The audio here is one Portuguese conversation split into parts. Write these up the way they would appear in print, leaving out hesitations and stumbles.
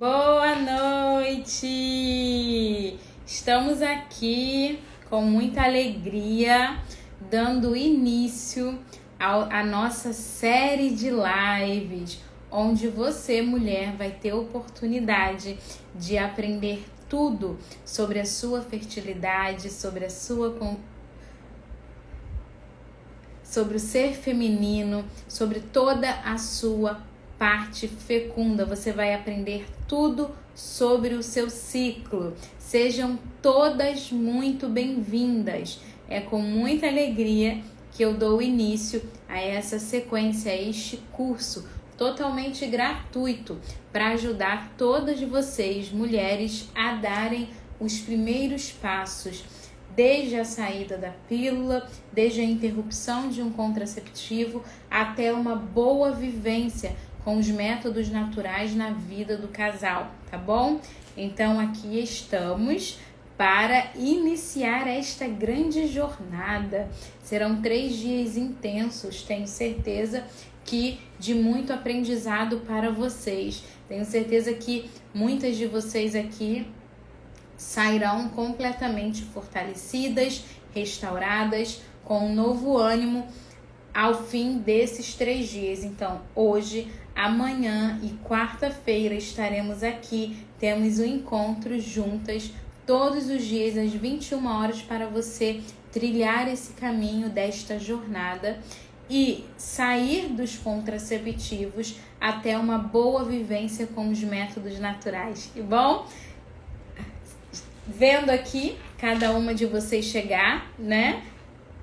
Boa noite! Estamos aqui com muita alegria, dando início à nossa série de lives, onde você, mulher, vai ter oportunidade de aprender tudo sobre a sua fertilidade, sobre o ser feminino, sobre toda a sua parte fecunda. Você vai aprender tudo sobre o seu ciclo. Sejam todas muito bem-vindas. É com muita alegria que eu dou início a essa sequência, a este curso totalmente gratuito para ajudar todas vocês, mulheres, a darem os primeiros passos, desde a saída da pílula, desde a interrupção de um contraceptivo, até uma boa vivência com os métodos naturais na vida do casal, tá bom? Então aqui estamos para iniciar esta grande jornada. Serão 3 dias intensos, tenho certeza que de muito aprendizado para vocês. Tenho certeza que muitas de vocês aqui sairão completamente fortalecidas, restauradas, com um novo ânimo ao fim desses 3 dias. Então, hoje, amanhã e quarta-feira estaremos aqui. Temos um encontro juntas todos os dias às 21 horas para você trilhar esse caminho desta jornada e sair dos contraceptivos até uma boa vivência com os métodos naturais. Que bom? Vendo aqui cada uma de vocês chegar, né?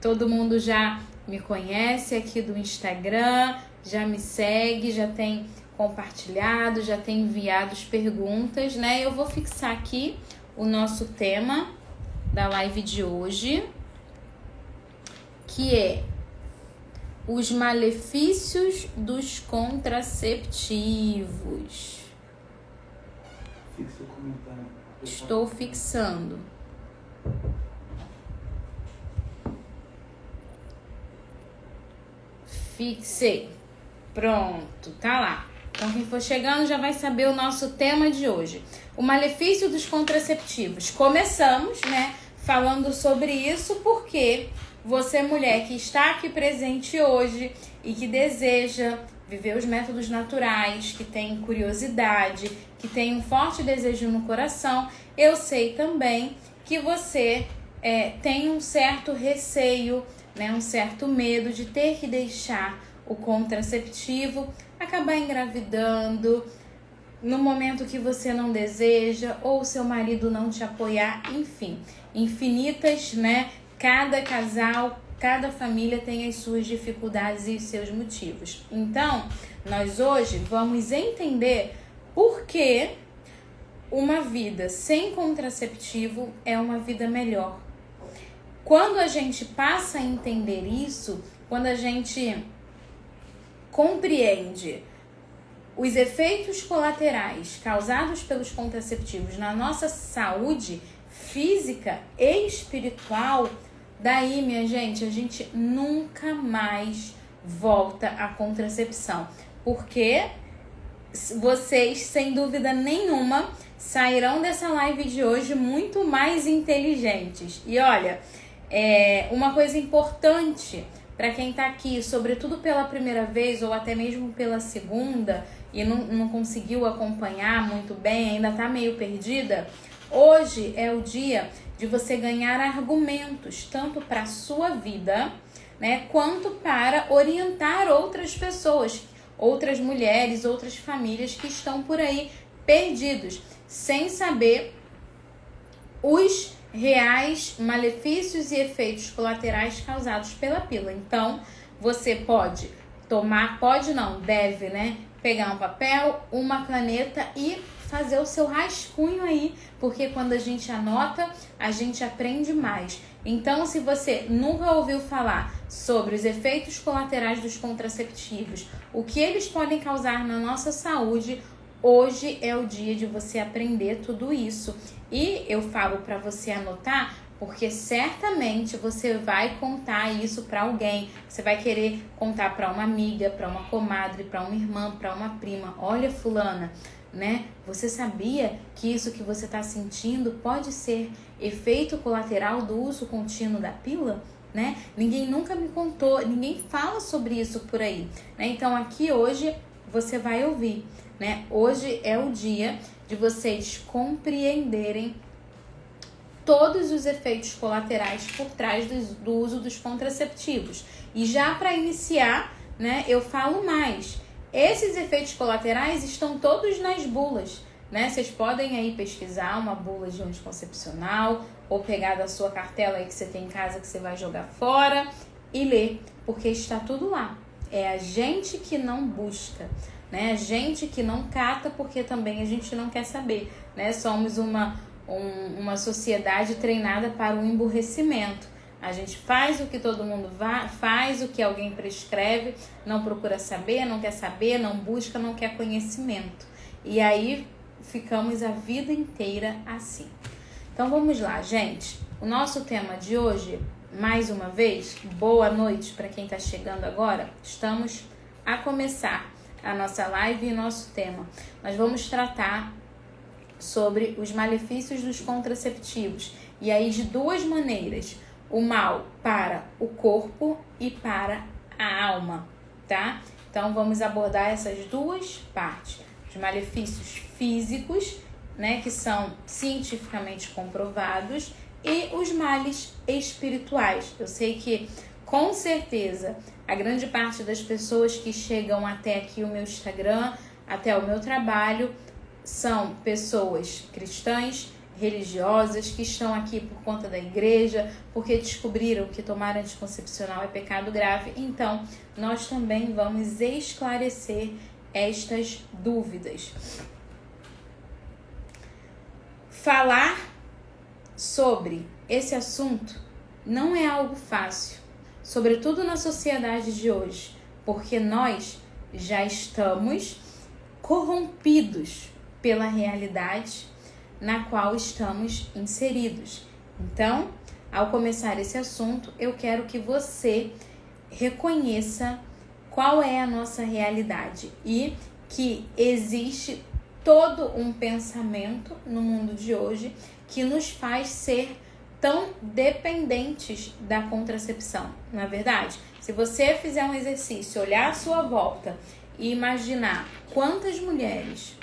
Todo mundo já me conhece aqui do Instagram, já me segue, já tem compartilhado, já tem enviado as perguntas, né? Eu vou fixar aqui o nosso tema da live de hoje, que é os malefícios dos contraceptivos. Fixa o comentário. Estou fixando. Fixei. Pronto, tá lá. Então quem for chegando já vai saber o nosso tema de hoje. O malefício dos contraceptivos. Começamos, né, falando sobre isso porque você, mulher que está aqui presente hoje e que deseja viver os métodos naturais, que tem curiosidade, que tem um forte desejo no coração, eu sei também que você tem um certo receio, né, um certo medo de ter que deixar o contraceptivo, acabar engravidando no momento que você não deseja, ou seu marido não te apoiar, enfim, infinitas, né? Cada casal, cada família tem as suas dificuldades e os seus motivos. Então, nós hoje vamos entender por que uma vida sem contraceptivo é uma vida melhor. Quando a gente passa a entender isso, quando a gente compreende os efeitos colaterais causados pelos contraceptivos na nossa saúde física e espiritual, daí, minha gente, a gente nunca mais volta à contracepção. Porque vocês, sem dúvida nenhuma, sairão dessa live de hoje muito mais inteligentes. E olha, uma coisa importante para quem tá aqui, sobretudo pela primeira vez ou até mesmo pela segunda e não conseguiu acompanhar muito bem, ainda tá meio perdida, hoje é o dia de você ganhar argumentos, tanto para a sua vida, né, quanto para orientar outras pessoas, outras mulheres, outras famílias que estão por aí perdidos, sem saber os reais malefícios e efeitos colaterais causados pela pílula. Então, você pode tomar, deve, né? Pegar um papel, uma caneta e fazer o seu rascunho aí, porque quando a gente anota, a gente aprende mais. Então, se você nunca ouviu falar sobre os efeitos colaterais dos contraceptivos, o que eles podem causar na nossa saúde, hoje é o dia de você aprender tudo isso. E eu falo para você anotar, porque certamente você vai contar isso para alguém. Você vai querer contar para uma amiga, para uma comadre, para uma irmã, para uma prima. Olha, fulana, né? Você sabia que isso que você está sentindo pode ser efeito colateral do uso contínuo da pílula? Né? Ninguém nunca me contou, ninguém fala sobre isso por aí, né? Então aqui hoje você vai ouvir, né? Hoje é o dia de vocês compreenderem todos os efeitos colaterais por trás do uso dos contraceptivos. E já para iniciar, né, eu falo mais. Esses efeitos colaterais estão todos nas bulas, né? Vocês podem aí pesquisar uma bula de anticoncepcional ou pegar da sua cartela aí que você tem em casa que você vai jogar fora e ler, porque está tudo lá. É a gente que não busca, né? A gente que não cata porque também a gente não quer saber, né? Somos uma sociedade treinada para o emburrecimento. A gente faz o que todo mundo faz, o que alguém prescreve, não procura saber, não quer saber, não busca, não quer conhecimento. E aí ficamos a vida inteira assim. Então vamos lá, gente. O nosso tema de hoje, mais uma vez, boa noite para quem está chegando agora. Estamos a começar a nossa live e nosso tema. Nós vamos tratar sobre os malefícios dos contraceptivos. E aí de duas maneiras. O mal para o corpo e para a alma, tá? Então vamos abordar essas duas partes. Os malefícios físicos, né, que são cientificamente comprovados, e os males espirituais. Eu sei que, com certeza, a grande parte das pessoas que chegam até aqui o meu Instagram, até o meu trabalho, são pessoas cristãs, religiosas, que estão aqui por conta da igreja, porque descobriram que tomar anticoncepcional é pecado grave. Então, nós também vamos esclarecer estas dúvidas. Falar sobre esse assunto não é algo fácil, sobretudo na sociedade de hoje, porque nós já estamos corrompidos pela realidade na qual estamos inseridos. Então, ao começar esse assunto, eu quero que você reconheça qual é a nossa realidade e que existe todo um pensamento no mundo de hoje que nos faz ser tão dependentes da contracepção. Não é verdade? Se você fizer um exercício, olhar à sua volta e imaginar quantas mulheres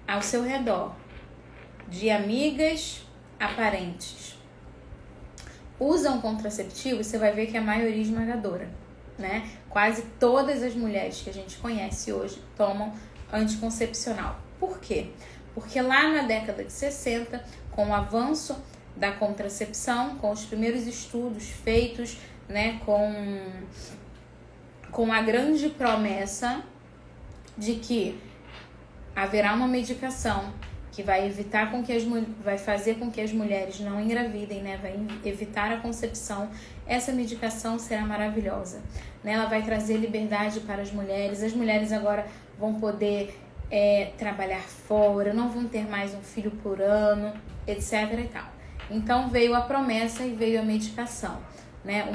ao seu redor, de amigas a parentes, usam contraceptivo, você vai ver que a maioria esmagadora, né? Quase todas as mulheres que a gente conhece hoje tomam anticoncepcional. Por quê? Porque lá na década de 60, com o avanço da contracepção, com os primeiros estudos feitos, né, com a grande promessa de que haverá uma medicação que vai evitar vai fazer com que as mulheres não engravidem, né? Vai evitar a concepção. Essa medicação será maravilhosa, né? Ela vai trazer liberdade para as mulheres agora vão poder trabalhar fora, não vão ter mais um filho por ano, etc. e tal. Então veio a promessa e veio a medicação, né?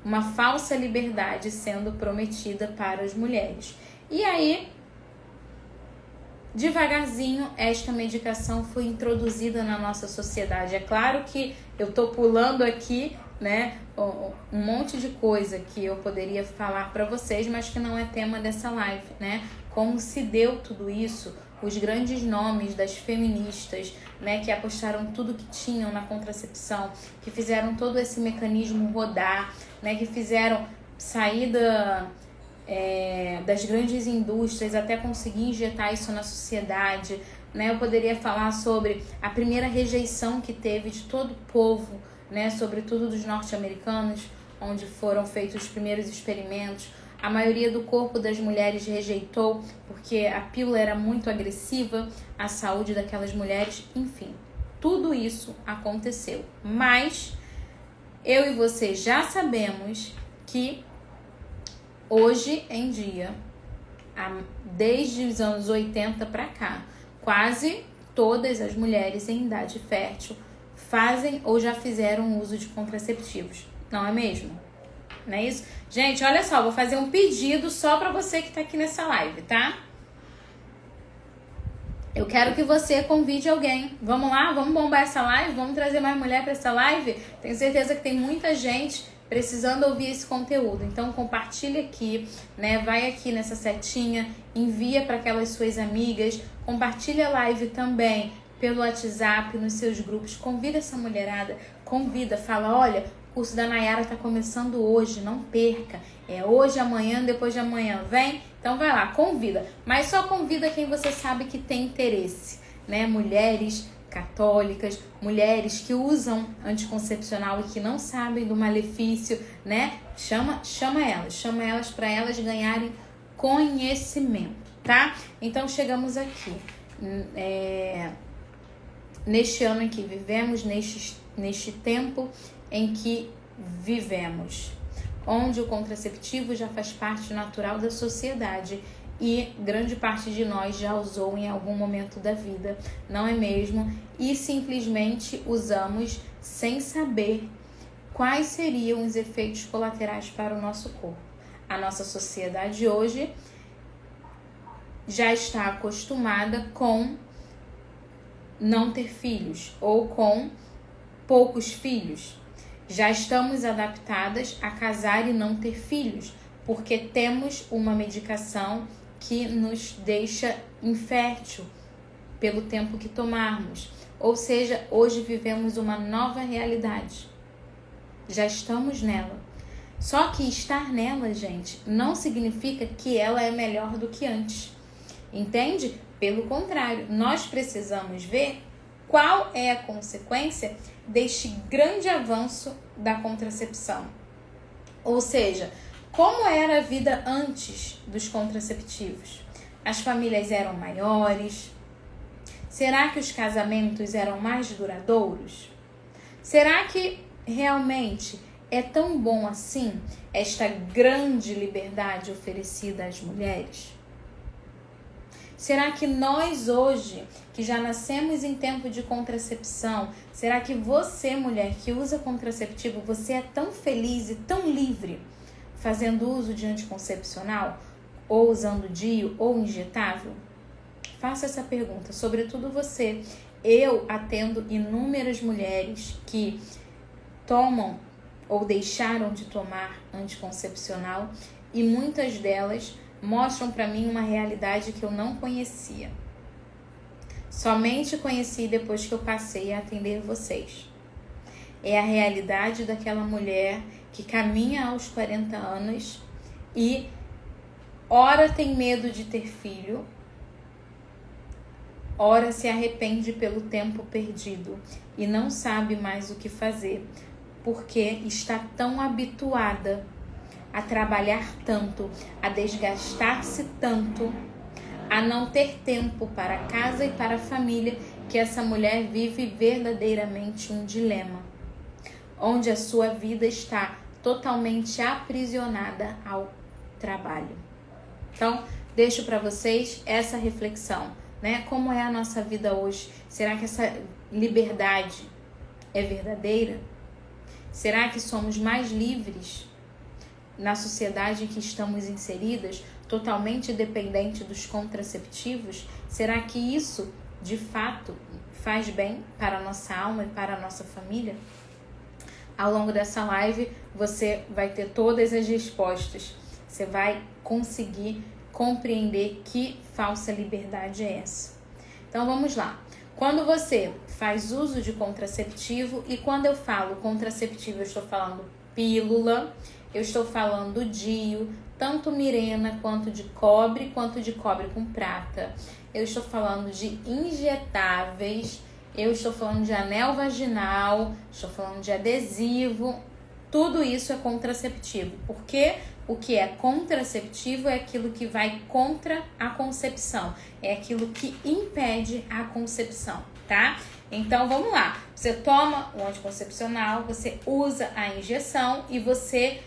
Uma falsa liberdade sendo prometida para as mulheres. E aí, devagarzinho, esta medicação foi introduzida na nossa sociedade. É claro que eu tô pulando aqui, né, um monte de coisa que eu poderia falar para vocês, mas que não é tema dessa live, né? Como se deu tudo isso, os grandes nomes das feministas, né, que apostaram tudo que tinham na contracepção, que fizeram todo esse mecanismo rodar, né, que fizeram saída das grandes indústrias até conseguir injetar isso na sociedade, né? Eu poderia falar sobre a primeira rejeição que teve de todo o povo, né? Sobretudo dos norte-americanos, onde foram feitos os primeiros experimentos. A maioria do corpo das mulheres rejeitou porque a pílula era muito agressiva à saúde daquelas mulheres. Enfim, tudo isso aconteceu. Mas eu e você já sabemos que hoje em dia, desde os anos 80 para cá, quase todas as mulheres em idade fértil fazem ou já fizeram uso de contraceptivos. Não é mesmo? Não é isso? Gente, olha só, vou fazer um pedido só para você que tá aqui nessa live, tá? Eu quero que você convide alguém. Vamos lá? Vamos bombar essa live? Vamos trazer mais mulher para essa live? Tenho certeza que tem muita gente precisando ouvir esse conteúdo. Então compartilha aqui, né? Vai aqui nessa setinha, envia para aquelas suas amigas, compartilha a live também pelo WhatsApp, nos seus grupos. Convida essa mulherada, convida, fala, olha, o curso da Nayara tá começando hoje, não perca. É hoje, amanhã, depois de amanhã. Vem? Então vai lá, convida. Mas só convida quem você sabe que tem interesse, né? Mulheres católicas, mulheres que usam anticoncepcional e que não sabem do malefício, né? Chama elas para elas ganharem conhecimento, tá? Então chegamos aqui. Neste ano em que vivemos, neste tempo em que vivemos, onde o contraceptivo já faz parte natural da sociedade e grande parte de nós já usou em algum momento da vida, não é mesmo? E simplesmente usamos sem saber quais seriam os efeitos colaterais para o nosso corpo. A nossa sociedade hoje já está acostumada com não ter filhos ou com poucos filhos. Já estamos adaptadas a casar e não ter filhos, porque temos uma medicação que nos deixa infértil pelo tempo que tomarmos. Ou seja, hoje vivemos uma nova realidade. Já estamos nela. Só que estar nela, gente, não significa que ela é melhor do que antes. Entende? Pelo contrário, nós precisamos ver qual é a consequência deste grande avanço da contracepção. Ou seja, como era a vida antes dos contraceptivos? As famílias eram maiores? Será que os casamentos eram mais duradouros? Será que realmente é tão bom assim esta grande liberdade oferecida às mulheres? Será que nós hoje, que já nascemos em tempo de contracepção, será que você, mulher, que usa contraceptivo, você é tão feliz e tão livre fazendo uso de anticoncepcional, ou usando DIU, ou injetável? Faça essa pergunta, sobretudo você. Eu atendo inúmeras mulheres que tomam ou deixaram de tomar anticoncepcional e muitas delas mostram para mim uma realidade que eu não conhecia. Somente conheci depois que eu passei a atender vocês. É a realidade daquela mulher que caminha aos 40 anos e ora tem medo de ter filho, ora se arrepende pelo tempo perdido e não sabe mais o que fazer, porque está tão habituada a trabalhar tanto, a desgastar-se tanto, a não ter tempo para a casa e para a família, que essa mulher vive verdadeiramente um dilema, onde a sua vida está totalmente aprisionada ao trabalho. Então, deixo para vocês essa reflexão, né? Como é a nossa vida hoje? Será que essa liberdade é verdadeira? Será que somos mais livres na sociedade em que estamos inseridas, totalmente dependente dos contraceptivos? Será que isso, de fato, faz bem para a nossa alma e para a nossa família? Ao longo dessa live, você vai ter todas as respostas. Você vai conseguir compreender que falsa liberdade é essa. Então, vamos lá. Quando você faz uso de contraceptivo, e quando eu falo contraceptivo, eu estou falando pílula, eu estou falando DIU, tanto Mirena quanto de cobre com prata. Eu estou falando de injetáveis, eu estou falando de anel vaginal, estou falando de adesivo. Tudo isso é contraceptivo, porque o que é contraceptivo é aquilo que vai contra a concepção, é aquilo que impede a concepção, tá? Então, vamos lá. Você toma o anticoncepcional, você usa a injeção e você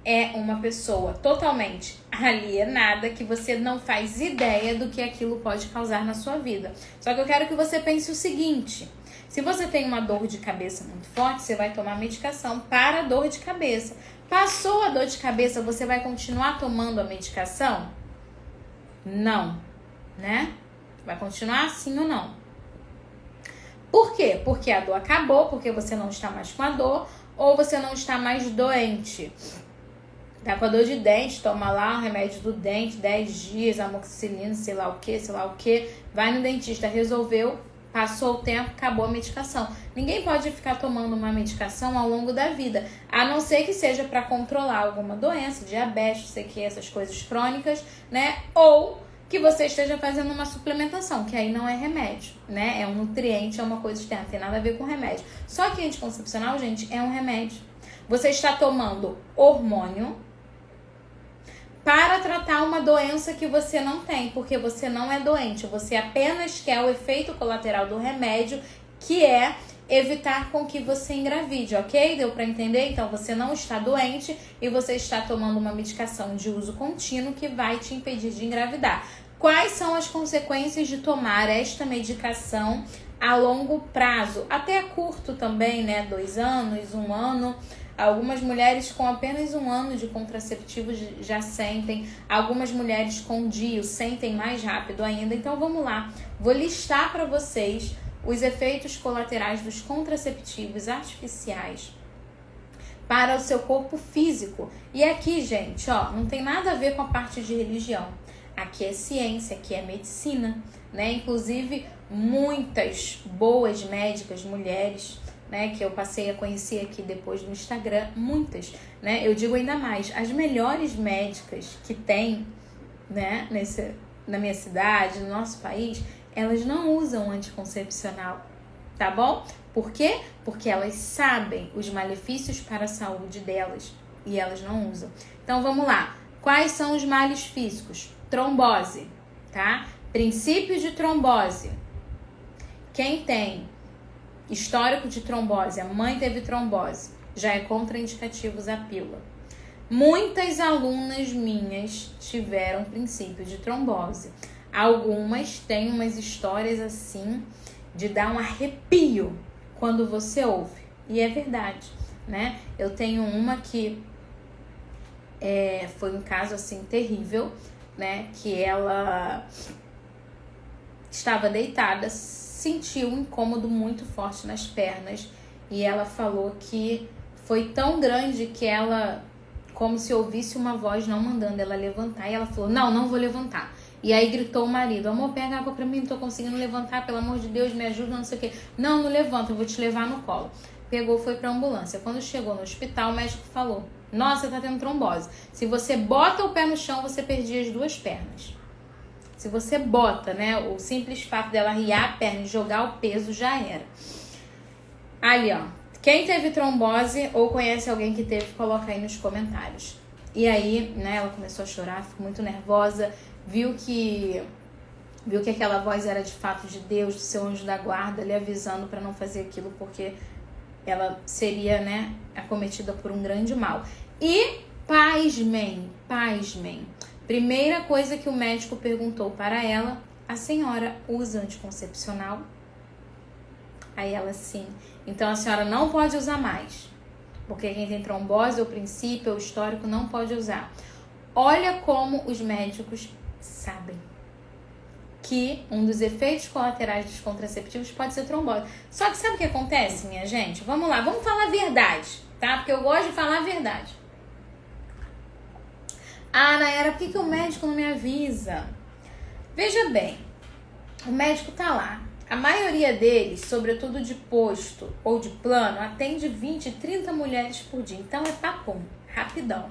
é uma pessoa totalmente alienada, que você não faz ideia do que aquilo pode causar na sua vida. Só que eu quero que você pense o seguinte: se você tem uma dor de cabeça muito forte, você vai tomar medicação para a dor de cabeça. Passou a dor de cabeça, você vai continuar tomando a medicação? Não, né? Vai continuar assim ou não? Por quê? Porque a dor acabou, porque você não está mais com a dor, ou você não está mais doente. Tá com a dor de dente, toma lá o remédio do dente, 10 dias, amoxicilina, sei lá o que, vai no dentista, resolveu, passou o tempo, acabou a medicação. Ninguém pode ficar tomando uma medicação ao longo da vida, a não ser que seja para controlar alguma doença, diabetes, sei que essas coisas crônicas, né? Ou que você esteja fazendo uma suplementação, que aí não é remédio, né? É um nutriente, é uma coisa externa, tem nada a ver com remédio. Só que anticoncepcional, gente, é um remédio. Você está tomando hormônio para tratar uma doença que você não tem, porque você não é doente, você apenas quer o efeito colateral do remédio, que é evitar com que você engravide, ok? Deu para entender? Então, você não está doente e você está tomando uma medicação de uso contínuo que vai te impedir de engravidar. Quais são as consequências de tomar esta medicação a longo prazo? Até a curto também, né? 2 anos, 1 ano. Algumas mulheres com apenas 1 ano de contraceptivo já sentem. Algumas mulheres com DIU sentem mais rápido ainda. Então, vamos lá. Vou listar para vocês os efeitos colaterais dos contraceptivos artificiais para o seu corpo físico. E aqui, gente, ó, não tem nada a ver com a parte de religião. Aqui é ciência, aqui é medicina, né? Inclusive, muitas boas médicas, mulheres, né, que eu passei a conhecer aqui depois no Instagram, muitas, né? Eu digo ainda mais, as melhores médicas que tem, né, na minha cidade, no nosso país, elas não usam anticoncepcional, tá bom? Por quê? Porque elas sabem os malefícios para a saúde delas e elas não usam. Então, vamos lá. Quais são os males físicos? Trombose, tá? Princípios de trombose. Quem tem histórico de trombose, a mãe teve trombose, já é contraindicativo usar pílula. Muitas alunas minhas tiveram princípio de trombose. Algumas têm umas histórias assim de dar um arrepio quando você ouve. E é verdade, né? Eu tenho uma que foi um caso assim terrível, né? Que ela estava deitada, sentiu um incômodo muito forte nas pernas e ela falou que foi tão grande que ela, como se ouvisse uma voz não mandando ela levantar, e ela falou, não vou levantar. E aí gritou o marido, amor, pega água pra mim, não tô conseguindo levantar, pelo amor de Deus, me ajuda, não sei o quê. Não levanta, eu vou te levar no colo. Pegou, foi pra ambulância. Quando chegou no hospital, o médico falou, nossa, tá tendo trombose. Se você bota o pé no chão, você perdia as 2 pernas. Se você bota, né, o simples fato dela arriar a perna e jogar o peso, já era. Ali, ó, quem teve trombose ou conhece alguém que teve, coloca aí nos comentários. E aí, né, ela começou a chorar, ficou muito nervosa, viu que aquela voz era de fato de Deus, do seu anjo da guarda, lhe avisando para não fazer aquilo, porque ela seria, né, acometida por um grande mal. E pasmem. Primeira coisa que o médico perguntou para ela, a senhora usa anticoncepcional? Aí ela, sim. Então a senhora não pode usar mais, porque quem tem trombose, ou princípio, ou histórico, não pode usar. Olha como os médicos sabem que um dos efeitos colaterais dos contraceptivos pode ser trombose. Só que sabe o que acontece, minha gente? Vamos lá, vamos falar a verdade, tá? Porque eu gosto de falar a verdade. Ah, Nayara, por que o médico não me avisa? Veja bem, o médico tá lá. A maioria deles, sobretudo de posto ou de plano, atende 20, 30 mulheres por dia. Então é papum, rapidão.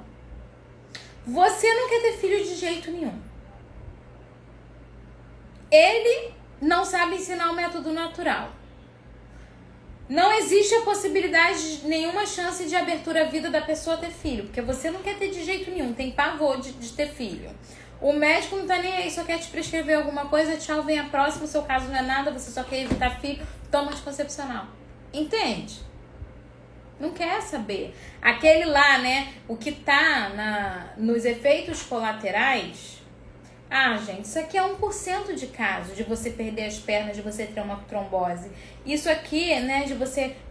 Você não quer ter filho de jeito nenhum. Ele não sabe ensinar o método natural. Não existe a possibilidade de nenhuma chance de abertura à vida da pessoa ter filho, porque você não quer ter de jeito nenhum, tem pavor de ter filho. O médico não tá nem aí, só quer te prescrever alguma coisa, tchau, vem a próxima, o seu caso não é nada, você só quer evitar filho, toma anticoncepcional. Entende? Não quer saber. Aquele lá, né, o que tá nos efeitos colaterais... Ah, gente, isso aqui é 1% de caso de você perder as pernas, de você ter uma trombose. Isso aqui, né,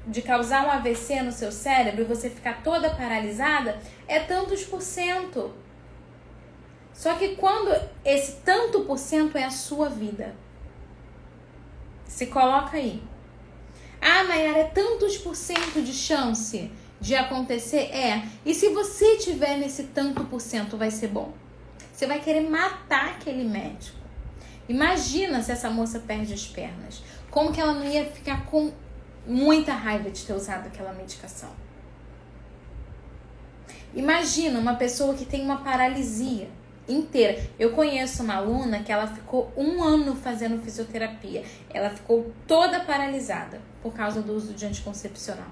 de causar um AVC no seu cérebro e você ficar toda paralisada, é tantos por cento. Só que quando esse tanto por cento é a sua vida. Se coloca aí. Ah, Nayara, é tantos % de chance de acontecer? É. E se você tiver nesse tanto % vai ser bom? Você vai querer matar aquele médico. Imagina se essa moça perde as pernas. Como que ela não ia ficar com muita raiva de ter usado aquela medicação? Imagina uma pessoa que tem uma paralisia inteira. Eu conheço uma aluna que ela ficou 1 ano fazendo fisioterapia. Ela ficou toda paralisada por causa do uso de anticoncepcional.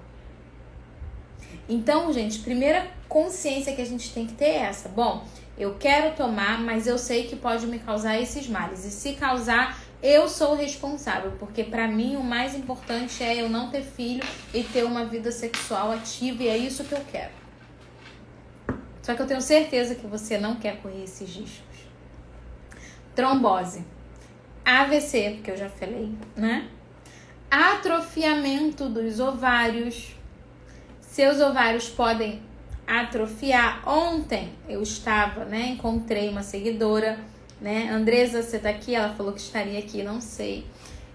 Então, gente, primeira consciência que a gente tem que ter é essa. Bom, eu quero tomar, mas eu sei que pode me causar esses males. E se causar, eu sou responsável. Porque pra mim o mais importante é eu não ter filho e ter uma vida sexual ativa. E é isso que eu quero. Só que eu tenho certeza que você não quer correr esses riscos. Trombose. AVC, porque eu já falei, né? Atrofiamento dos ovários. Seus ovários podem atrofiar. Ontem eu estava, né? Encontrei uma seguidora, né? Andresa, você tá aqui? Ela falou que estaria aqui, não sei.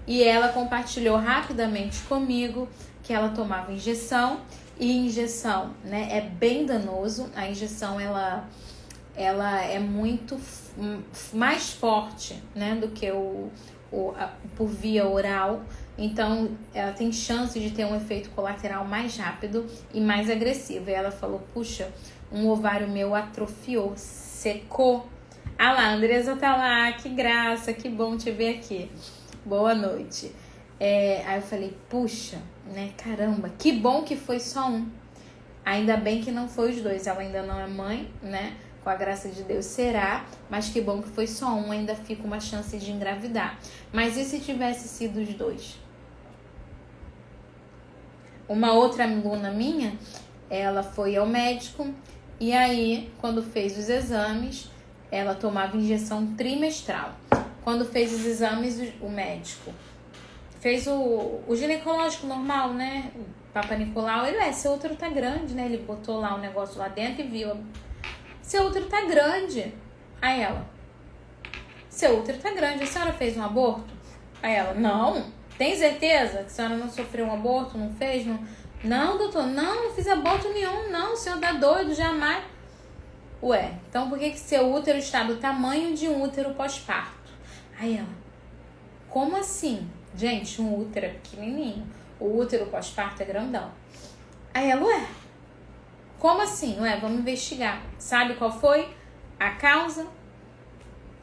E ela compartilhou rapidamente comigo que ela tomava injeção. E injeção, né? É bem danoso. A injeção, ela é muito mais forte, né? Do que por via oral. Então, ela tem chance de ter um efeito colateral mais rápido e mais agressivo. E ela falou, puxa, um ovário meu atrofiou, secou. Ah lá, a Andresa tá lá, que graça, que bom te ver aqui. Boa noite. Aí eu falei, puxa, né, caramba, que bom que foi só um. Ainda bem que não foi os dois, ela ainda não é mãe, né? Com a graça de Deus será, mas que bom que foi só um, ainda fica uma chance de engravidar. Mas e se tivesse sido os dois? Uma outra aluna minha, ela foi ao médico e aí, quando fez os exames, ela tomava injeção trimestral. Quando fez os exames, o médico fez o ginecológico normal, né? O Papa Nicolau, seu útero tá grande, né? Ele botou lá o negócio lá dentro e viu. Seu útero tá grande. Aí ela, seu útero tá grande, a senhora fez um aborto? Aí ela, não, tem certeza que a senhora não sofreu um aborto, não fez? Não, doutor, não fiz aborto nenhum, não, o senhor tá doido, jamais. Ué, então por que seu útero está do tamanho de um útero pós-parto? Aí ela, como assim? Gente, um útero é pequenininho, o útero pós-parto é grandão. Aí ela, como assim? Vamos investigar. Sabe qual foi a causa?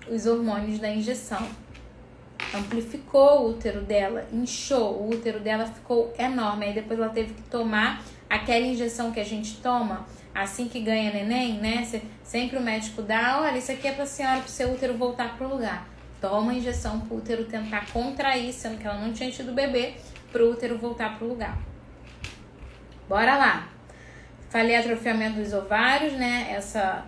Os hormônios da injeção. Amplificou o útero dela, inchou, o útero dela ficou enorme. Aí depois ela teve que tomar aquela injeção que a gente toma assim que ganha neném, né? Sempre o médico dá, olha, isso aqui é pra senhora, pro seu útero voltar pro lugar. Toma a injeção pro útero tentar contrair, sendo que ela não tinha tido bebê, pro útero voltar pro lugar. Bora lá. Falei atrofiamento dos ovários, né? Essa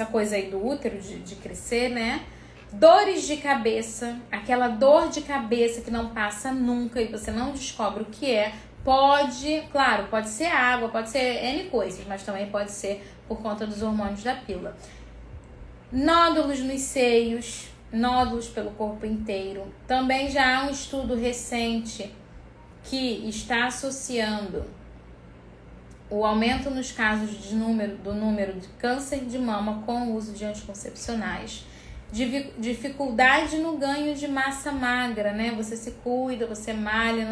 coisa aí do útero de crescer, né? Dores de cabeça, aquela dor de cabeça que não passa nunca e você não descobre o que é. Pode ser água, pode ser N coisas, mas também pode ser por conta dos hormônios da pílula. Nódulos nos seios, nódulos pelo corpo inteiro. Também já há um estudo recente que está associando o aumento nos casos do número de câncer de mama com o uso de anticoncepcionais. Dificuldade no ganho de massa magra, né? Você se cuida, você malha,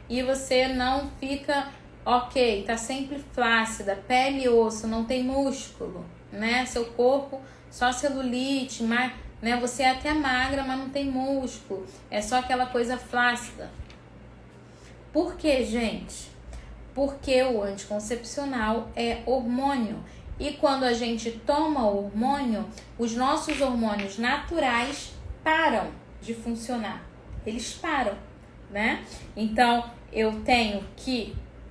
e você não fica ok, tá sempre flácida, pele e osso, não tem músculo, né? Seu corpo só celulite, né? Você é até magra, mas não tem músculo, é só aquela coisa flácida. Por quê, gente? Porque o anticoncepcional é hormônio. E quando a gente toma o hormônio, os nossos hormônios naturais param de funcionar. Eles param, né? Então, eu tenho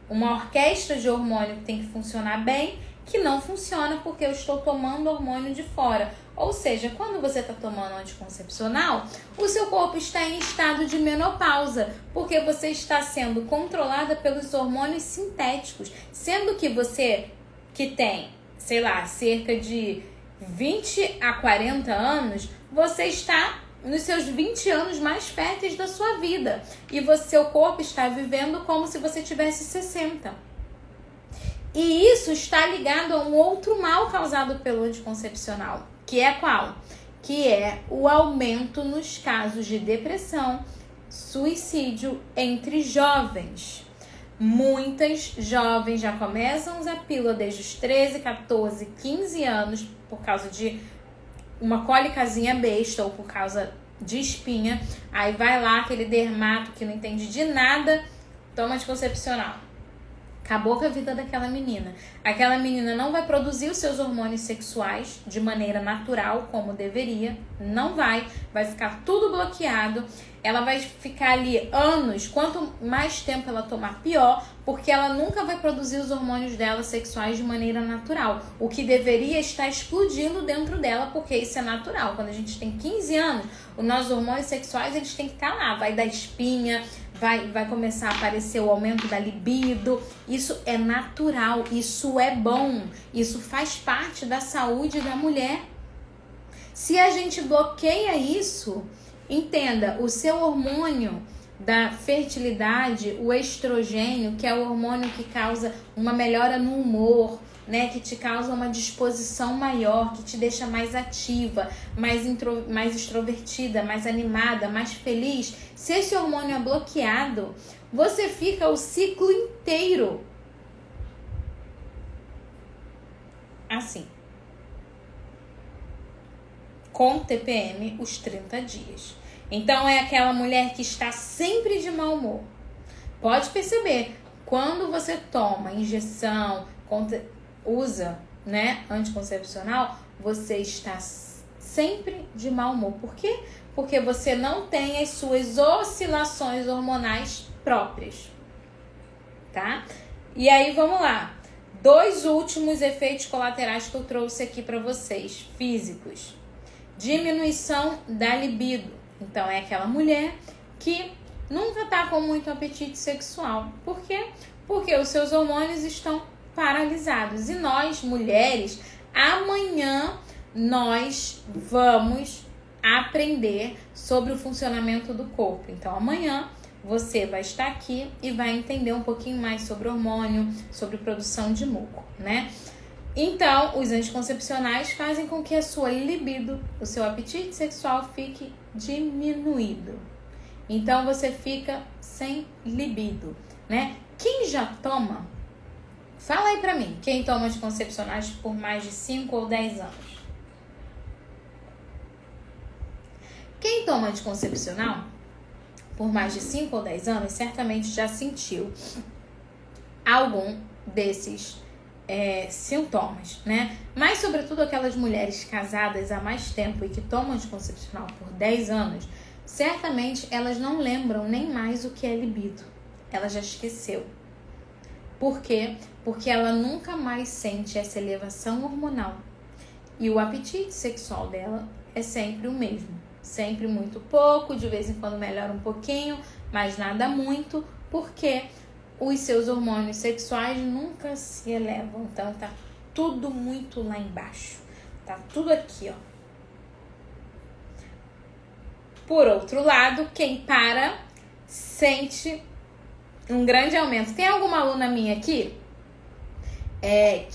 uma orquestra de hormônio que tem que funcionar bem, que não funciona porque eu estou tomando hormônio de fora. Ou seja, quando você está tomando anticoncepcional, o seu corpo está em estado de menopausa, porque você está sendo controlada pelos hormônios sintéticos, sendo que você que tem, sei lá, cerca de 20 a 40 anos, você está nos seus 20 anos mais férteis da sua vida. E seu corpo está vivendo como se você tivesse 60. E isso está ligado a um outro mal causado pelo anticoncepcional. Que é qual? Que é o aumento nos casos de depressão, suicídio entre jovens. Muitas jovens já começam a usar pílula desde os 13, 14, 15 anos por causa de uma cólicazinha besta ou por causa de espinha. Aí vai lá aquele dermato que não entende de nada, toma anticoncepcional. Acabou com a vida daquela menina. Aquela menina não vai produzir os seus hormônios sexuais de maneira natural, como deveria. Não vai ficar tudo bloqueado. Ela vai ficar ali anos. Quanto mais tempo ela tomar, pior. Porque ela nunca vai produzir os hormônios dela sexuais de maneira natural. O que deveria estar explodindo dentro dela, porque isso é natural. Quando a gente tem 15 anos, os nossos hormônios sexuais eles têm que estar lá. Vai dar espinha, vai começar a aparecer o aumento da libido. Isso é natural, isso é bom. Isso faz parte da saúde da mulher. Se a gente bloqueia isso, entenda, o seu hormônio da fertilidade, o estrogênio, que é o hormônio que causa uma melhora no humor, né, que te causa uma disposição maior, que te deixa mais ativa, mais extrovertida, mais animada, mais feliz. Se esse hormônio é bloqueado, você fica o ciclo inteiro assim, com TPM os 30 dias. Então é aquela mulher que está sempre de mau humor. Pode perceber, quando você toma injeção, usa, né, anticoncepcional, você está sempre de mau humor. Por quê? Porque você não tem as suas oscilações hormonais próprias, tá? E aí, vamos lá. 2 últimos efeitos colaterais que eu trouxe aqui para vocês, físicos. Diminuição da libido. Então, é aquela mulher que nunca tá com muito apetite sexual. Por quê? Porque os seus hormônios estão paralisados. E nós, mulheres, amanhã nós vamos aprender sobre o funcionamento do corpo. Então, amanhã você vai estar aqui e vai entender um pouquinho mais sobre hormônio, sobre produção de muco, né? Então, os anticoncepcionais fazem com que a sua libido, o seu apetite sexual fique diminuído. Então, você fica sem libido, né? Quem já toma, fala aí pra mim, quem toma anticoncepcionais por mais de 5 ou 10 anos? Quem toma anticoncepcional por mais de 5 ou 10 anos, certamente já sentiu algum desses sintomas, né? Mas, sobretudo, aquelas mulheres casadas há mais tempo e que tomam anticoncepcional por 10 anos, certamente elas não lembram nem mais o que é libido. Ela já esqueceu. Por quê? Porque ela nunca mais sente essa elevação hormonal. E o apetite sexual dela é sempre o mesmo. Sempre muito pouco, de vez em quando melhora um pouquinho, mas nada muito, porque os seus hormônios sexuais nunca se elevam. Então tá tudo muito lá embaixo. Tá tudo aqui, ó. Por outro lado, quem para sente um grande aumento. Tem alguma aluna minha aqui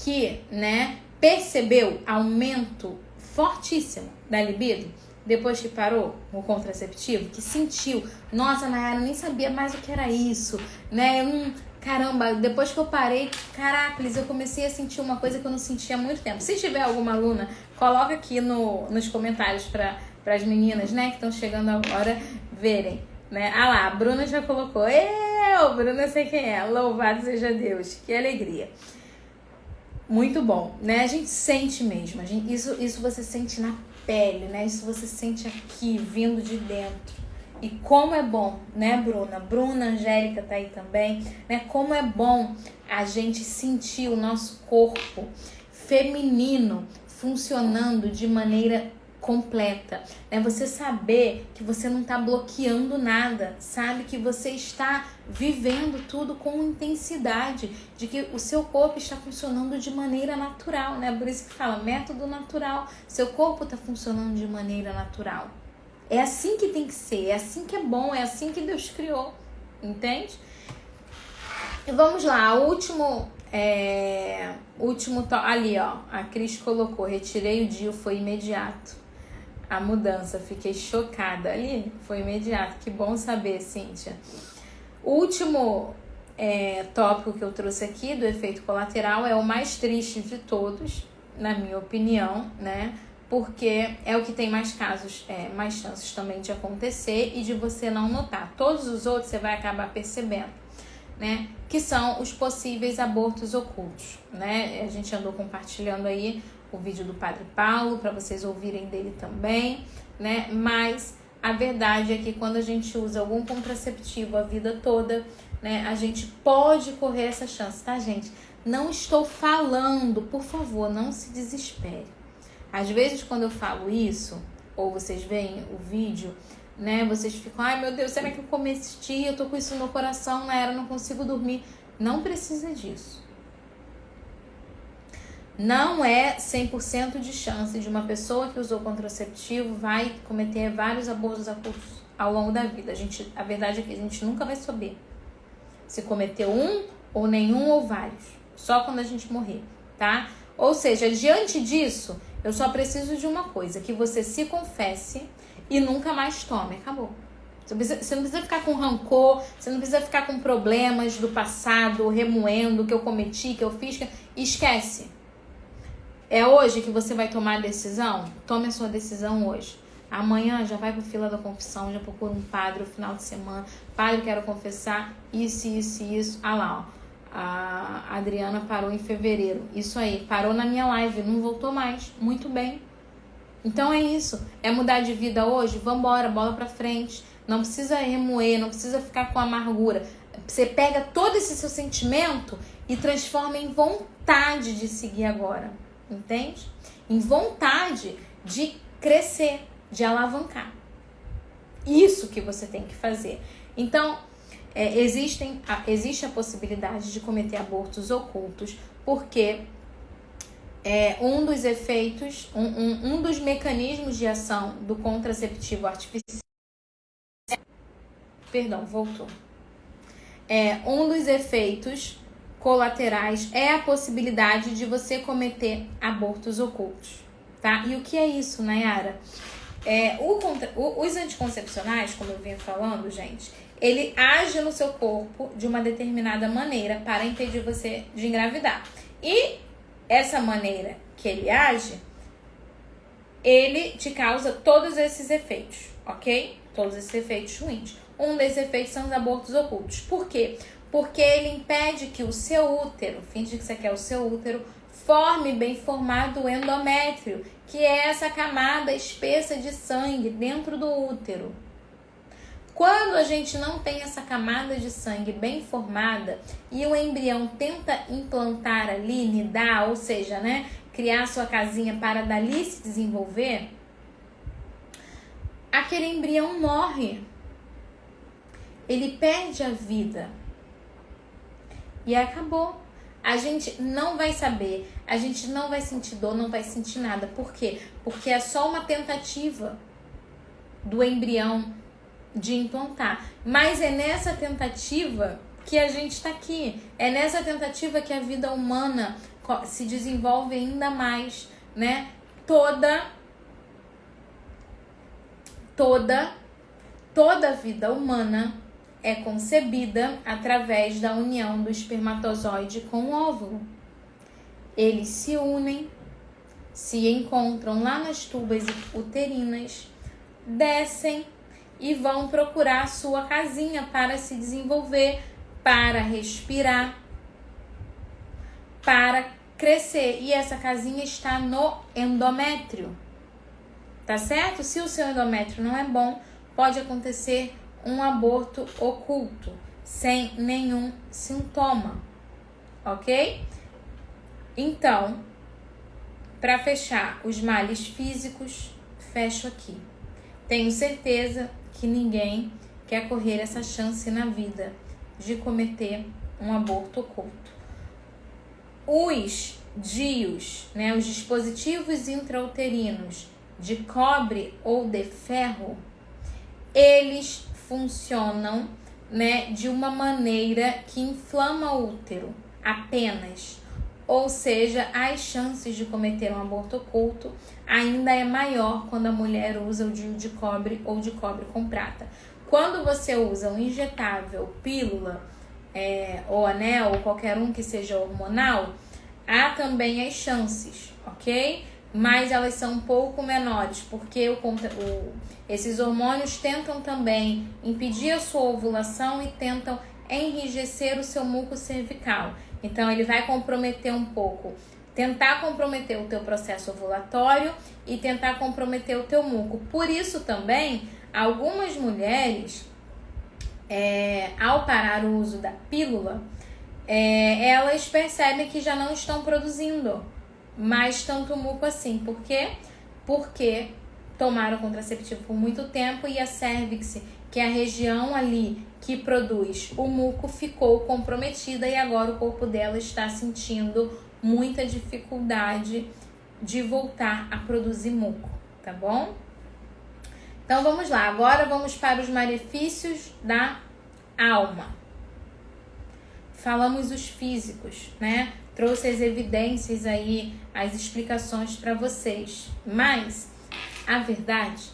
que, né, percebeu aumento fortíssimo da libido depois que parou o contraceptivo, que sentiu, nossa, Nayara, eu nem sabia mais o que era isso, né? Caramba, depois que eu parei, caracoles, eu comecei a sentir uma coisa que eu não sentia há muito tempo. Se tiver alguma aluna, coloca aqui nos comentários para as meninas, né, que estão chegando agora verem, né? Ah lá, a Bruna já colocou, Bruna, sei quem é, louvado seja Deus, que alegria. Muito bom, né? A gente sente mesmo, isso você sente na pele, né? Isso você sente aqui, vindo de dentro. E como é bom, né, Bruna? Bruna, Angélica tá aí também, né? Como é bom a gente sentir o nosso corpo feminino funcionando de maneira completa, né? Você saber que você não está bloqueando nada, sabe que você está vivendo tudo com intensidade, de que o seu corpo está funcionando de maneira natural, né? Por isso que fala método natural, seu corpo está funcionando de maneira natural. É assim que tem que ser, é assim que é bom, é assim que Deus criou, entende? E vamos lá, último ali, ó, a Cris colocou, retirei o DIU, foi imediato. A mudança, fiquei chocada ali, foi imediato, que bom saber, Cíntia. O último tópico que eu trouxe aqui do efeito colateral é o mais triste de todos, na minha opinião, né? Porque é o que tem mais casos, mais chances também de acontecer e de você não notar. Todos os outros você vai acabar percebendo, né? Que são os possíveis abortos ocultos, né? A gente andou compartilhando aí o vídeo do Padre Paulo para vocês ouvirem dele também, né? Mas a verdade é que quando a gente usa algum contraceptivo a vida toda, né? A gente pode correr essa chance, tá, gente? Não estou falando, por favor, não se desespere. Às vezes quando eu falo isso, ou vocês veem o vídeo, né? Vocês ficam, ai meu Deus, será que eu cometi? Eu tô com isso no coração, eu não consigo dormir. Não precisa disso. Não é 100% de chance de uma pessoa que usou contraceptivo vai cometer vários abortos ocultos ao longo da vida. A verdade é que a gente nunca vai saber se cometeu um ou nenhum ou vários. Só quando a gente morrer, tá? Ou seja, diante disso, eu só preciso de uma coisa, que você se confesse e nunca mais tome. Acabou. Você não precisa ficar com rancor, você não precisa ficar com problemas do passado, remoendo o que eu cometi, que eu fiz. Esquece. É hoje que você vai tomar a decisão? Tome a sua decisão hoje. Amanhã já vai para fila da confissão, já procura um padre no final de semana. Padre, quero confessar isso. Ah lá, ó. A Adriana parou em fevereiro. Isso aí, parou na minha live, não voltou mais. Muito bem. Então é isso. É mudar de vida hoje? Vambora, bola pra frente. Não precisa remoer, não precisa ficar com amargura. Você pega todo esse seu sentimento e transforma em vontade de seguir agora. Entende? Em vontade de crescer, de alavancar. Isso que você tem que fazer. Então, existe a possibilidade de cometer abortos ocultos, porque um dos efeitos, um dos mecanismos de ação do contraceptivo artificial. Perdão, voltou. Um dos efeitos colaterais é a possibilidade de você cometer abortos ocultos, tá? E o que é isso, Nayara? Os anticoncepcionais, como eu venho falando, gente, ele age no seu corpo de uma determinada maneira para impedir você de engravidar. E essa maneira que ele age, ele te causa todos esses efeitos, ok? Todos esses efeitos ruins. Um desses efeitos são os abortos ocultos. Por quê? Porque ele impede que o seu útero, finge que você quer o seu útero, forme bem formado o endométrio, que é essa camada espessa de sangue dentro do útero. Quando a gente não tem essa camada de sangue bem formada e o embrião tenta implantar ali, nidar, ou seja, né, criar sua casinha para dali se desenvolver, aquele embrião morre. Ele perde a vida. E acabou. A gente não vai saber, a gente não vai sentir dor, não vai sentir nada. Por quê? Porque é só uma tentativa do embrião de implantar. Mas é nessa tentativa que a gente está aqui. É nessa tentativa que a vida humana se desenvolve ainda mais, né? Toda a vida humana é concebida através da união do espermatozoide com o óvulo. Eles se unem, se encontram lá nas tubas uterinas, descem e vão procurar a sua casinha para se desenvolver, para respirar, para crescer. E essa casinha está no endométrio. Tá certo? Se o seu endométrio não é bom, pode acontecer um aborto oculto, sem nenhum sintoma, ok? Então, para fechar, os males físicos, fecho aqui. Tenho certeza que ninguém quer correr essa chance na vida de cometer um aborto oculto. Os DIUs, né, os dispositivos intrauterinos de cobre ou de ferro, eles funcionam, né, de uma maneira que inflama o útero apenas. Ou seja, as chances de cometer um aborto oculto ainda é maior quando a mulher usa o DIU de cobre ou de cobre com prata. Quando você usa um injetável, pílula, ou anel, ou qualquer um que seja hormonal, há também as chances, ok? Mas elas são um pouco menores, porque esses hormônios tentam também impedir a sua ovulação e tentam enrijecer o seu muco cervical. Então, ele vai comprometer um pouco, tentar comprometer o teu processo ovulatório e tentar comprometer o teu muco. Por isso também, algumas mulheres, ao parar o uso da pílula, elas percebem que já não estão produzindo mais tanto muco assim. Por quê? Porque tomaram contraceptivo por muito tempo e a cérvix, que é a região ali que produz o muco, ficou comprometida e agora o corpo dela está sentindo muita dificuldade de voltar a produzir muco, tá bom? Então vamos lá, agora vamos para os malefícios da alma. Falamos os físicos, né? Trouxe as evidências aí, as explicações para vocês. Mas a verdade,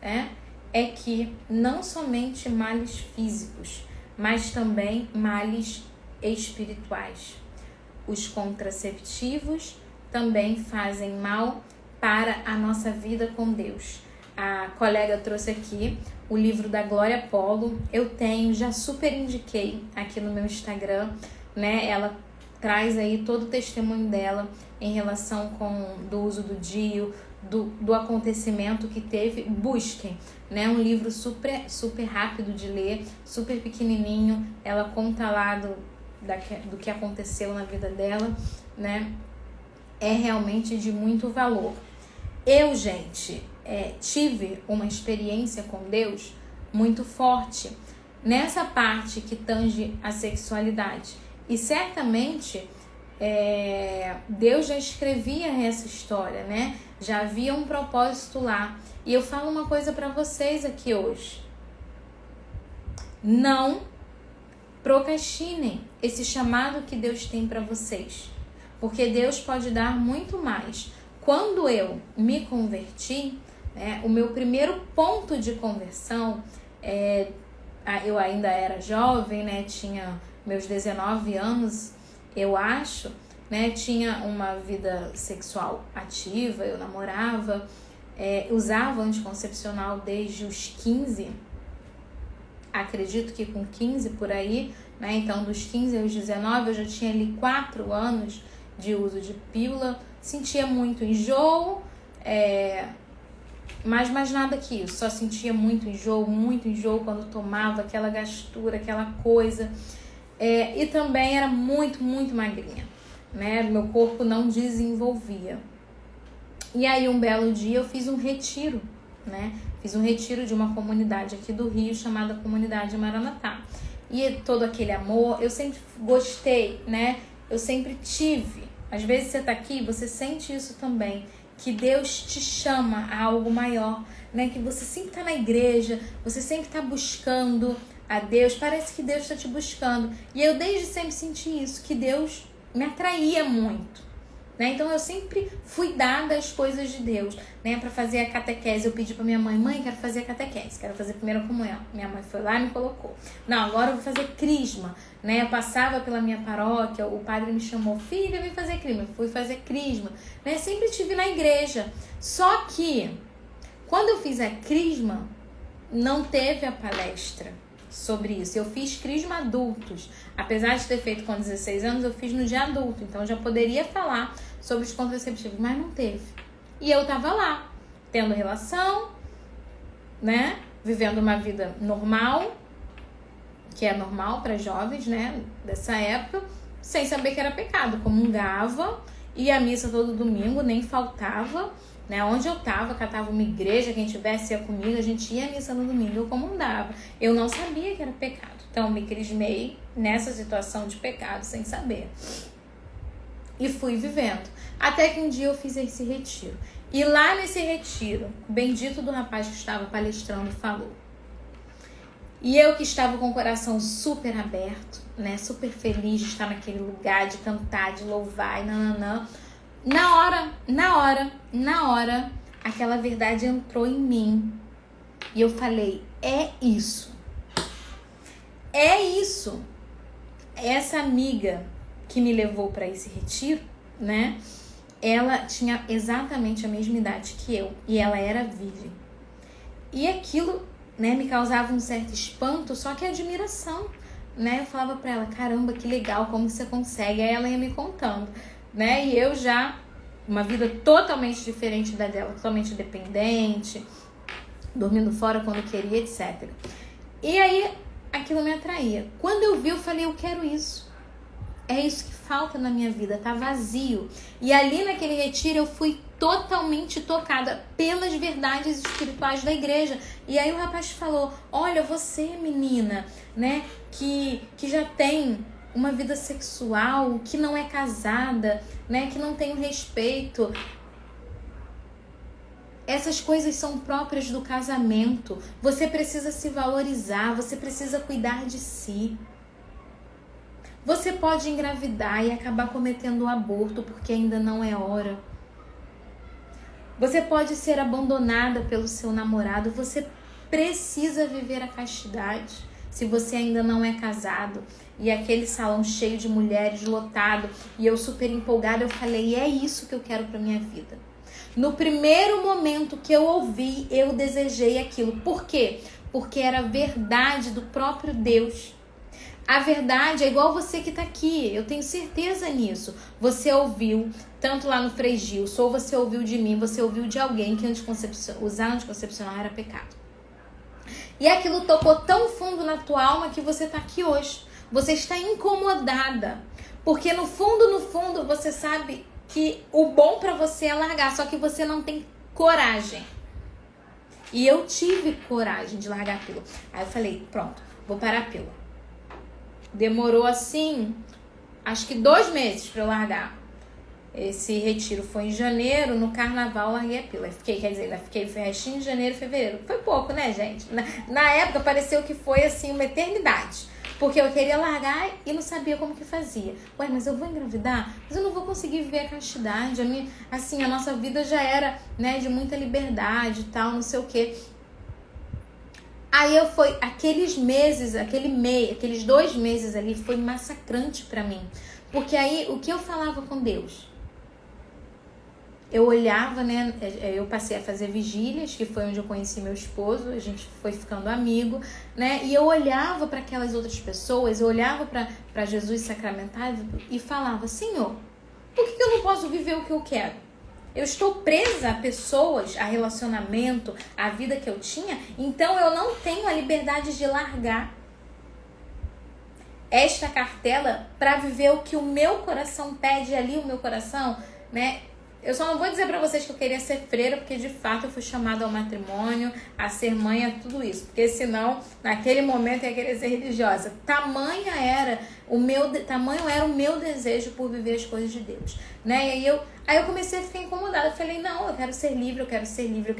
né, é que não somente males físicos, mas também males espirituais. Os contraceptivos também fazem mal para a nossa vida com Deus. A colega trouxe aqui o livro da Glória Polo. Eu tenho, já super indiquei aqui no meu Instagram, né? Ela traz aí todo o testemunho dela em relação do uso do DIU, do acontecimento que teve. Busquem, né? Um livro super rápido de ler, super pequenininho. Ela conta lá do que aconteceu na vida dela, né? É realmente de muito valor. Eu, gente, tive uma experiência com Deus muito forte nessa parte que tange a sexualidade. E certamente Deus já escrevia essa história, né? Já havia um propósito lá. E eu falo uma coisa para vocês aqui hoje. Não procrastinem esse chamado que Deus tem para vocês. Porque Deus pode dar muito mais. Quando eu me converti, o meu primeiro ponto de conversão, eu ainda era jovem, né? Tinha meus 19 anos, eu acho, né? Tinha uma vida sexual ativa, eu namorava, usava anticoncepcional desde os 15, acredito que com 15 por aí, né? Então dos 15 aos 19 eu já tinha ali 4 anos de uso de pílula, sentia muito enjoo, mas mais nada que isso, só sentia muito enjoo quando tomava, aquela gastura, aquela coisa. E também era muito magrinha, né? Meu corpo não desenvolvia. E aí um belo dia eu fiz um retiro, né? Fiz um retiro de uma comunidade aqui do Rio chamada Comunidade Maranatá. E todo aquele amor, eu sempre gostei, né? Eu sempre tive. Às vezes você tá aqui, você sente isso também, que Deus te chama a algo maior, né? Que você sempre tá na igreja, você sempre tá buscando a Deus, parece que Deus está te buscando. E eu desde sempre senti isso, que Deus me atraía muito, né? Então eu sempre fui dada as coisas de Deus, né? Para fazer a catequese, eu pedi para minha mãe, quero fazer a catequese, quero fazer a primeira comunhão. Minha mãe foi lá e me colocou. Não, agora eu vou fazer crisma, né? Eu passava pela minha paróquia, o padre me chamou, filha, vem fazer crisma. Eu fui fazer crisma, né? Sempre estive na igreja. Só que quando eu fiz a crisma, não teve a palestra sobre isso. Eu fiz crisma adultos. Apesar de ter feito com 16 anos, eu fiz no dia adulto. Então, eu já poderia falar sobre os contraceptivos, mas não teve. E eu tava lá, tendo relação, né? Vivendo uma vida normal, que é normal para jovens, né? Dessa época, sem saber que era pecado. Comungava, ia à missa todo domingo, nem faltava, né? Onde eu tava, catava uma igreja, quem tivesse ia comigo, a gente ia à missa no domingo, eu comungava. Eu não sabia que era pecado. Então, me crismei nessa situação de pecado sem saber. E fui vivendo. Até que um dia eu fiz esse retiro. E lá nesse retiro, o bendito do rapaz que estava palestrando falou. E eu que estava com o coração super aberto, né? Super feliz de estar naquele lugar, de cantar, de louvar e nananã. Na hora, aquela verdade entrou em mim. E eu falei, é isso. É isso. Essa amiga que me levou para esse retiro, né? Ela tinha exatamente a mesma idade que eu. E ela era virgem. E aquilo, né, me causava um certo espanto, só que admiração, né? Eu falava pra ela, caramba, que legal, como você consegue? Aí ela ia me contando, né? E eu já, uma vida totalmente diferente da dela, totalmente dependente, dormindo fora quando queria, etc. E aí, aquilo me atraía. Quando eu vi, eu falei, eu quero isso. É isso que falta na minha vida, tá vazio. E ali naquele retiro eu fui totalmente tocada pelas verdades espirituais da igreja. E aí o rapaz falou, olha, você menina, né, que já tem uma vida sexual, que não é casada, né, que não tem o respeito. Essas coisas são próprias do casamento. Você precisa se valorizar, você precisa cuidar de si. Você pode engravidar e acabar cometendo um aborto porque ainda não é hora. Você pode ser abandonada pelo seu namorado. Você precisa viver a castidade se você ainda não é casado. E aquele salão cheio de mulheres, lotado, e eu super empolgada, eu falei, é isso que eu quero pra minha vida. No primeiro momento que eu ouvi, eu desejei aquilo. Por quê? Porque era verdade do próprio Deus. A verdade é igual você que tá aqui, eu tenho certeza nisso. Você ouviu, tanto lá no Frei Gilson, ou você ouviu de mim, você ouviu de alguém que usar anticoncepcional era pecado. E aquilo tocou tão fundo na tua alma que você tá aqui hoje. Você está incomodada, porque no fundo, você sabe que o bom pra você é largar, só que você não tem coragem. E eu tive coragem de largar a pílula. Aí eu falei, pronto, vou parar a pílula. Demorou assim, acho que 2 meses pra eu largar. Esse retiro foi em janeiro, no carnaval eu larguei a pílula. Fiquei restinho de janeiro e fevereiro. Foi pouco, né, gente? Na época pareceu que foi assim uma eternidade. Porque eu queria largar e não sabia como que fazia. Ué, mas eu vou engravidar? Mas eu não vou conseguir viver a castidade. A nossa vida já era, né, de muita liberdade e tal, não sei o quê. Aí aqueles 2 meses ali foi massacrante pra mim. Porque aí, o que eu falava com Deus? Eu olhava, né, eu passei a fazer vigílias, que foi onde eu conheci meu esposo, a gente foi ficando amigo, né, e eu olhava para aquelas outras pessoas, eu olhava para Jesus sacramentado e falava, Senhor, por que eu não posso viver o que eu quero? Eu estou presa a pessoas, a relacionamento, a vida que eu tinha, então eu não tenho a liberdade de largar esta cartela para viver o que o meu coração pede ali, o meu coração, né? Eu só não vou dizer pra vocês que eu queria ser freira, porque de fato eu fui chamada ao matrimônio, a ser mãe, a tudo isso. Porque senão, naquele momento eu ia querer ser religiosa. Tamanho era o meu desejo por viver as coisas de Deus, né? E aí eu comecei a ficar incomodada. Eu falei, não, eu quero ser livre, eu quero ser livre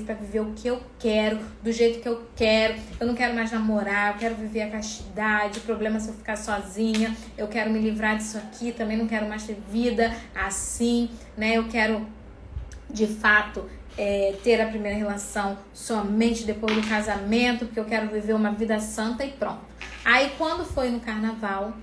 pra viver o que eu quero, do jeito que eu quero. Eu não quero mais namorar, eu quero viver a castidade, o problema é se eu ficar sozinha, eu quero me livrar disso aqui, também não quero mais ter vida assim, né? Eu quero, de fato, ter a primeira relação somente depois do casamento, porque eu quero viver uma vida santa e pronto. Aí quando foi no carnaval,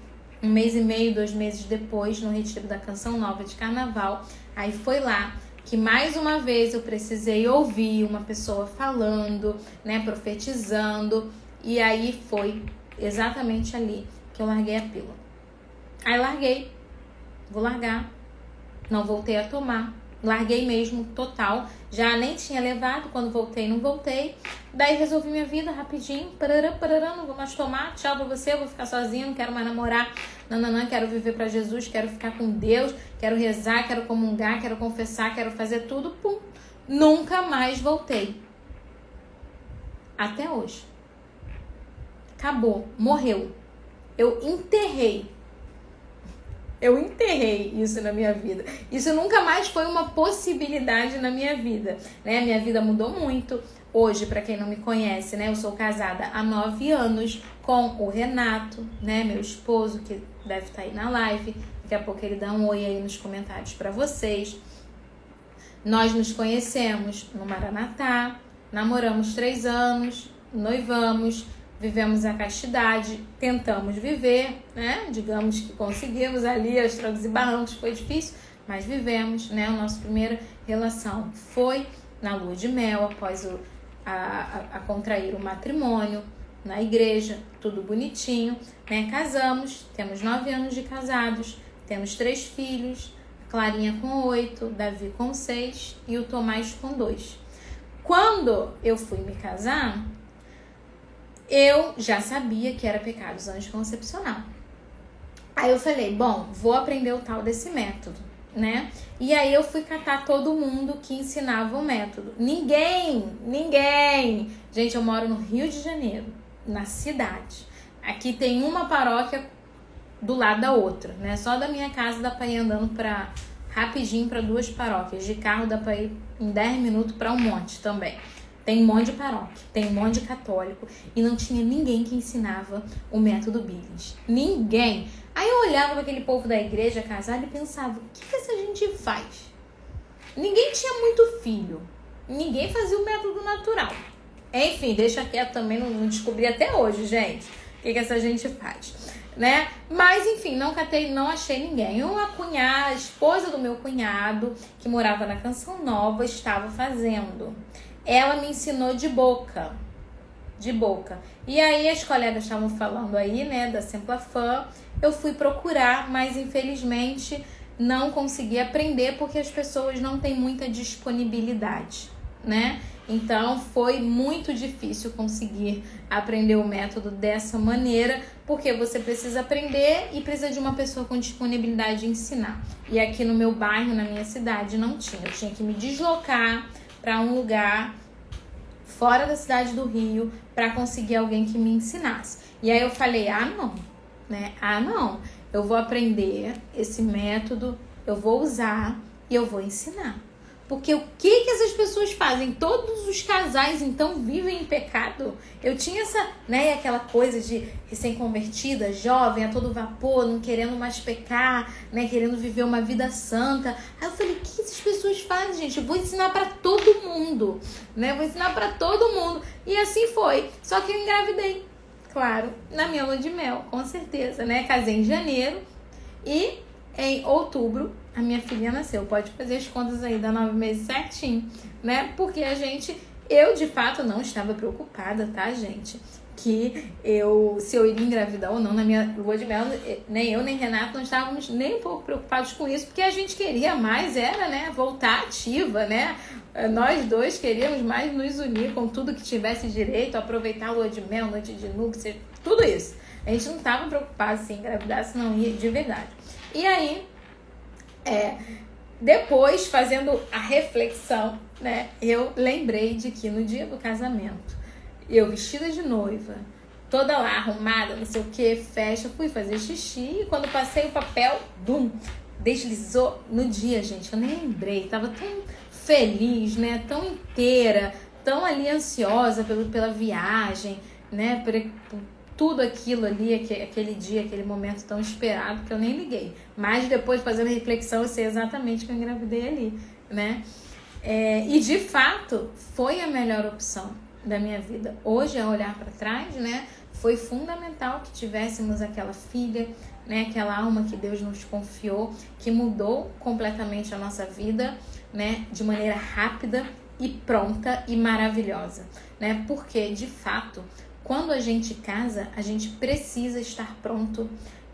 1 mês e meio, 2 meses depois, no retiro da Canção Nova de Carnaval, aí foi lá que mais uma vez eu precisei ouvir uma pessoa falando, né, profetizando, e aí foi exatamente ali que eu larguei a pílula. Aí larguei, vou largar, não voltei a tomar, larguei mesmo, total, já nem tinha levado, quando voltei, não voltei, daí resolvi minha vida rapidinho, não vou mais tomar, tchau pra você, eu vou ficar sozinha, não quero mais namorar, não, quero viver pra Jesus, quero ficar com Deus, quero rezar, quero comungar, quero confessar, quero fazer tudo, pum, Nunca mais voltei. Até hoje. Acabou, morreu. Eu enterrei isso na minha vida. Isso nunca mais foi uma possibilidade na minha vida, né? Minha vida mudou muito. Hoje, para quem não me conhece, né, eu sou casada há 9 anos com o Renato, né, meu esposo, que deve estar aí na live. Daqui a pouco ele dá um oi aí nos comentários para vocês. Nós nos conhecemos no Maranatá, namoramos 3 anos, noivamos, vivemos a castidade, tentamos viver, né? Digamos que conseguimos ali, aos trancos e barrancos, foi difícil, mas vivemos, né? A nossa primeira relação foi na lua de mel, após a contrair o matrimônio, na igreja, tudo bonitinho, né? Casamos, temos 9 anos de casados, temos 3 filhos, a Clarinha com 8, Davi com 6 e o Tomás com 2. Quando eu fui me casar, eu já sabia que era pecado anticoncepcional. Aí eu falei, bom, vou aprender o tal desse método, né? E aí eu fui catar todo mundo que ensinava o método. Ninguém. Gente, eu moro no Rio de Janeiro, na cidade. Aqui tem uma paróquia do lado da outra, né? Só da minha casa dá pra ir andando rapidinho para 2 paróquias. De carro dá pra ir em 10 minutos para um monte também. Tem um monte de paróquia, tem um monte de católico. E não tinha ninguém que ensinava o método Billings. Ninguém. Aí eu olhava para aquele povo da igreja casado e pensava, o que essa gente faz? Ninguém tinha muito filho. Ninguém fazia o método natural. Enfim, deixa quieto também, não descobri até hoje, gente. O que essa gente faz, né? Mas, enfim, não achei ninguém. A esposa do meu cunhado, que morava na Canção Nova, estava fazendo. Ela me ensinou de boca. E aí as colegas estavam falando aí, né, da Semplafan. Eu fui procurar, mas infelizmente não consegui aprender porque as pessoas não têm muita disponibilidade, né? Então foi muito difícil conseguir aprender o método dessa maneira, porque você precisa aprender e precisa de uma pessoa com disponibilidade de ensinar. E aqui no meu bairro, na minha cidade, não tinha. Eu tinha que me deslocar para um lugar fora da cidade do Rio para conseguir alguém que me ensinasse. E aí eu falei, não, eu vou aprender esse método, eu vou usar e eu vou ensinar. Porque o que essas pessoas fazem? Todos os casais, então, vivem em pecado. Eu tinha essa, né, aquela coisa de recém-convertida, jovem, a todo vapor, não querendo mais pecar, né, querendo viver uma vida santa. Aí eu falei, o que essas pessoas fazem, gente? Eu vou ensinar pra todo mundo, né? Vou ensinar pra todo mundo. E assim foi. Só que eu engravidei, claro, na minha lua de mel, com certeza, né? Casei em janeiro e em outubro a minha filha nasceu. Pode fazer as contas aí, dá 9 meses certinho, né? Porque eu de fato não estava preocupada, tá, gente? Se eu iria engravidar ou não na minha lua de mel, nem eu nem Renato não estávamos nem um pouco preocupados com isso, porque a gente queria mais, né, voltar ativa, né? Nós dois queríamos mais nos unir com tudo que tivesse direito, aproveitar a lua de mel, noite de núpcias, tudo isso. A gente não estava preocupado se engravidar, se não ia de verdade. E aí, depois, fazendo a reflexão, né, eu lembrei de que no dia do casamento, eu vestida de noiva, toda lá arrumada, não sei o que, festa, fui fazer xixi e quando passei o papel, deslizou no dia, gente, eu nem lembrei, tava tão feliz, né, tão inteira, tão ali ansiosa pela viagem, né, por tudo aquilo ali, aquele dia, aquele momento tão esperado, que eu nem liguei. Mas depois, fazendo reflexão, eu sei exatamente que eu engravidei ali, né? E de fato, foi a melhor opção da minha vida. Hoje, ao olhar para trás, né, foi fundamental que tivéssemos aquela filha, né, aquela alma que Deus nos confiou, que mudou completamente a nossa vida, né, de maneira rápida e pronta e maravilhosa, né? Porque, de fato, quando a gente casa, a gente precisa estar pronto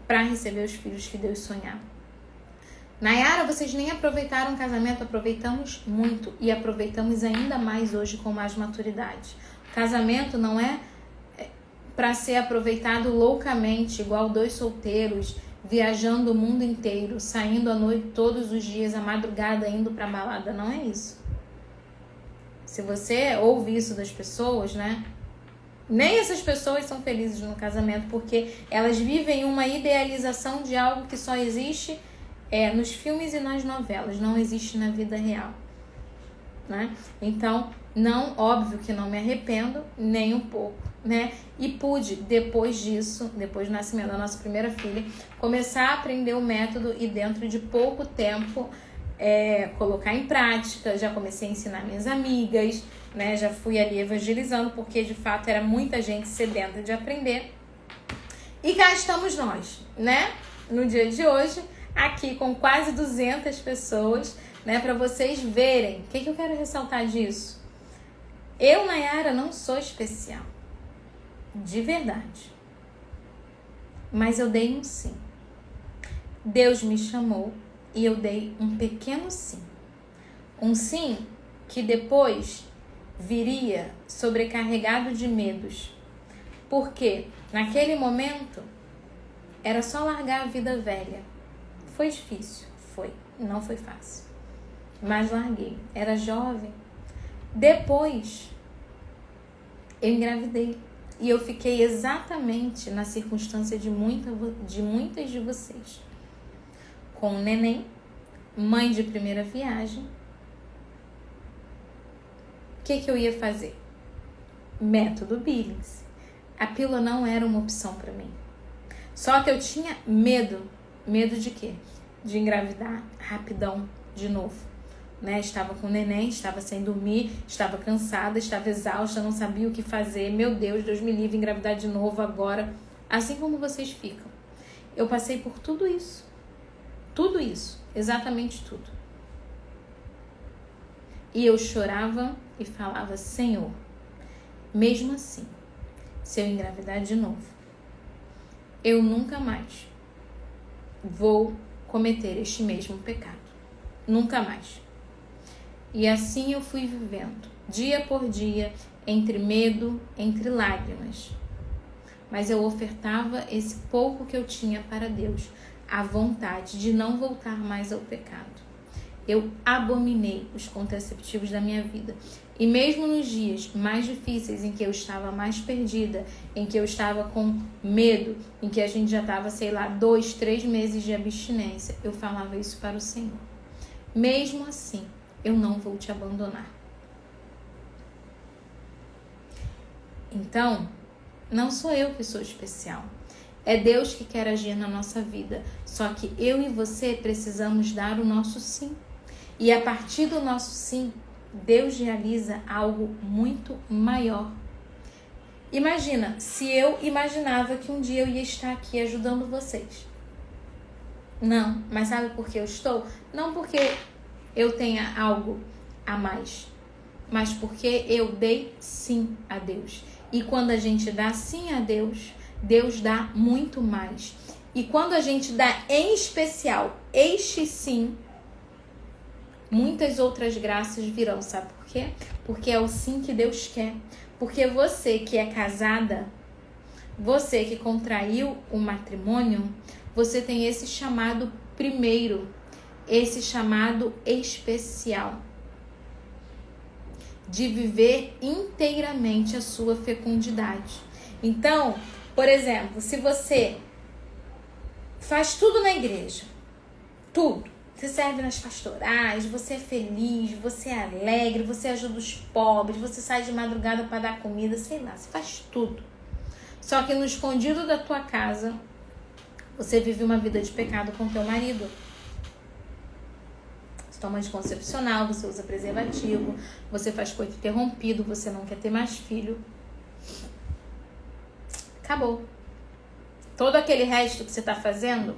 para receber os filhos que Deus sonhar. Nayara, vocês nem aproveitaram o casamento, aproveitamos muito e aproveitamos ainda mais hoje com mais maturidade. O casamento não é para ser aproveitado loucamente, igual 2 solteiros, viajando o mundo inteiro, saindo à noite todos os dias, à madrugada, indo para balada, não é isso. Se você ouve isso das pessoas, né? Nem essas pessoas são felizes no casamento, porque elas vivem uma idealização de algo que só existe nos filmes e nas novelas, não existe na vida real, né? Então, não, óbvio que não me arrependo nem um pouco, né? E pude, depois disso, depois do nascimento da nossa primeira filha, começar a aprender o método e dentro de pouco tempo colocar em prática. Já comecei a ensinar minhas amigas, né? Já fui ali evangelizando, porque de fato era muita gente sedenta de aprender. E cá estamos nós, né? No dia de hoje, aqui com quase 200 pessoas, né? Para vocês verem. O que eu quero ressaltar disso? Eu, Nayara, não sou especial. De verdade. Mas eu dei um sim. Deus me chamou e eu dei um pequeno sim. Um sim que depois viria sobrecarregado de medos. Porque naquele momento era só largar a vida velha. Foi difícil, foi. Não foi fácil. Mas larguei. Era jovem. Depois eu engravidei. E eu fiquei exatamente na circunstância de muitas de vocês. Com um neném, mãe de primeira viagem. O que eu ia fazer? Método Billings. A pílula não era uma opção para mim. Só que eu tinha medo. Medo de quê? De engravidar rapidão de novo. Né? Estava com o neném, estava sem dormir, estava cansada, estava exausta, não sabia o que fazer. Meu Deus me livre, engravidar de novo agora. Assim como vocês ficam. Eu passei por tudo isso. Tudo isso. Exatamente tudo. E eu chorava e falava: Senhor, mesmo assim, se eu engravidar de novo, eu nunca mais vou cometer este mesmo pecado. Nunca mais. E assim eu fui vivendo, dia por dia, entre medo, entre lágrimas. Mas eu ofertava esse pouco que eu tinha para Deus, a vontade de não voltar mais ao pecado. Eu abominei os contraceptivos da minha vida. E mesmo nos dias mais difíceis, em que eu estava mais perdida, em que eu estava com medo, em que a gente já estava, 2, 3 meses de abstinência, eu falava isso para o Senhor. Mesmo assim, eu não vou te abandonar. Então, não sou eu que sou especial. É Deus que quer agir na nossa vida. Só que eu e você precisamos dar o nosso sim. E a partir do nosso sim, Deus realiza algo muito maior. Imagina, se eu imaginava que um dia eu ia estar aqui ajudando vocês. Não, mas sabe por que eu estou? Não porque eu tenha algo a mais, mas porque eu dei sim a Deus. E quando a gente dá sim a Deus, Deus dá muito mais. E quando a gente dá em especial este sim, muitas outras graças virão. Sabe por quê? Porque é o sim que Deus quer. Porque você que é casada, você que contraiu o matrimônio, você tem esse chamado primeiro, esse chamado especial de viver inteiramente a sua fecundidade. Então, por exemplo, se você faz tudo na igreja, tudo, você serve nas pastorais, você é feliz, você é alegre, você ajuda os pobres, você sai de madrugada para dar comida, sei lá, você faz tudo. Só que no escondido da tua casa, você vive uma vida de pecado com teu marido. Você toma anticoncepcional, você usa preservativo, você faz coito interrompido, você não quer ter mais filho. Acabou. Todo aquele resto que você está fazendo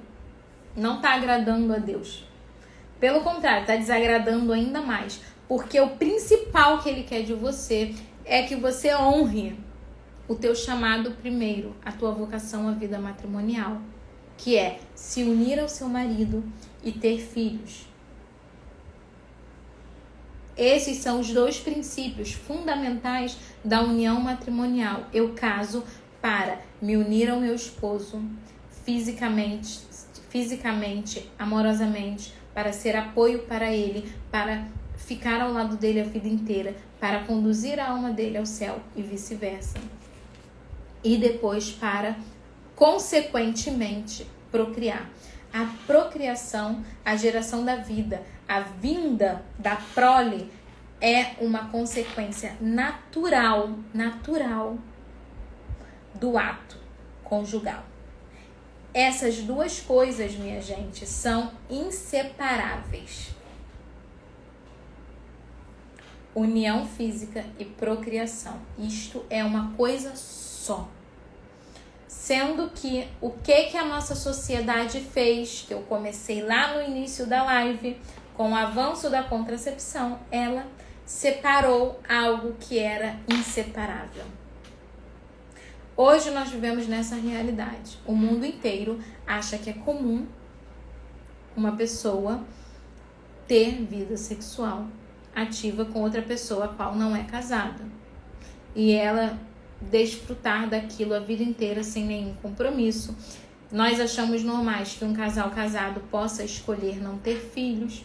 não está agradando a Deus. Pelo contrário, está desagradando ainda mais. Porque o principal que Ele quer de você é que você honre o teu chamado primeiro, a tua vocação à vida matrimonial, que é se unir ao seu marido e ter filhos. Esses são os 2 princípios fundamentais da união matrimonial. Eu caso para me unir ao meu esposo fisicamente, amorosamente, para ser apoio para ele, para ficar ao lado dele a vida inteira para conduzir a alma dele ao céu e vice-versa. E depois para, consequentemente, procriar. A procriação, a geração da vida, a vinda da prole é uma consequência natural do ato conjugal. Essas duas coisas, minha gente, são inseparáveis. União física e procriação. Isto é uma coisa só. Sendo que o que a nossa sociedade fez, que eu comecei lá no início da live, com o avanço da contracepção, ela separou algo que era inseparável. Hoje nós vivemos nessa realidade. O mundo inteiro acha que é comum uma pessoa ter vida sexual ativa com outra pessoa a qual não é casada. E ela desfrutar daquilo a vida inteira sem nenhum compromisso. Nós achamos normais que um casal casado possa escolher não ter filhos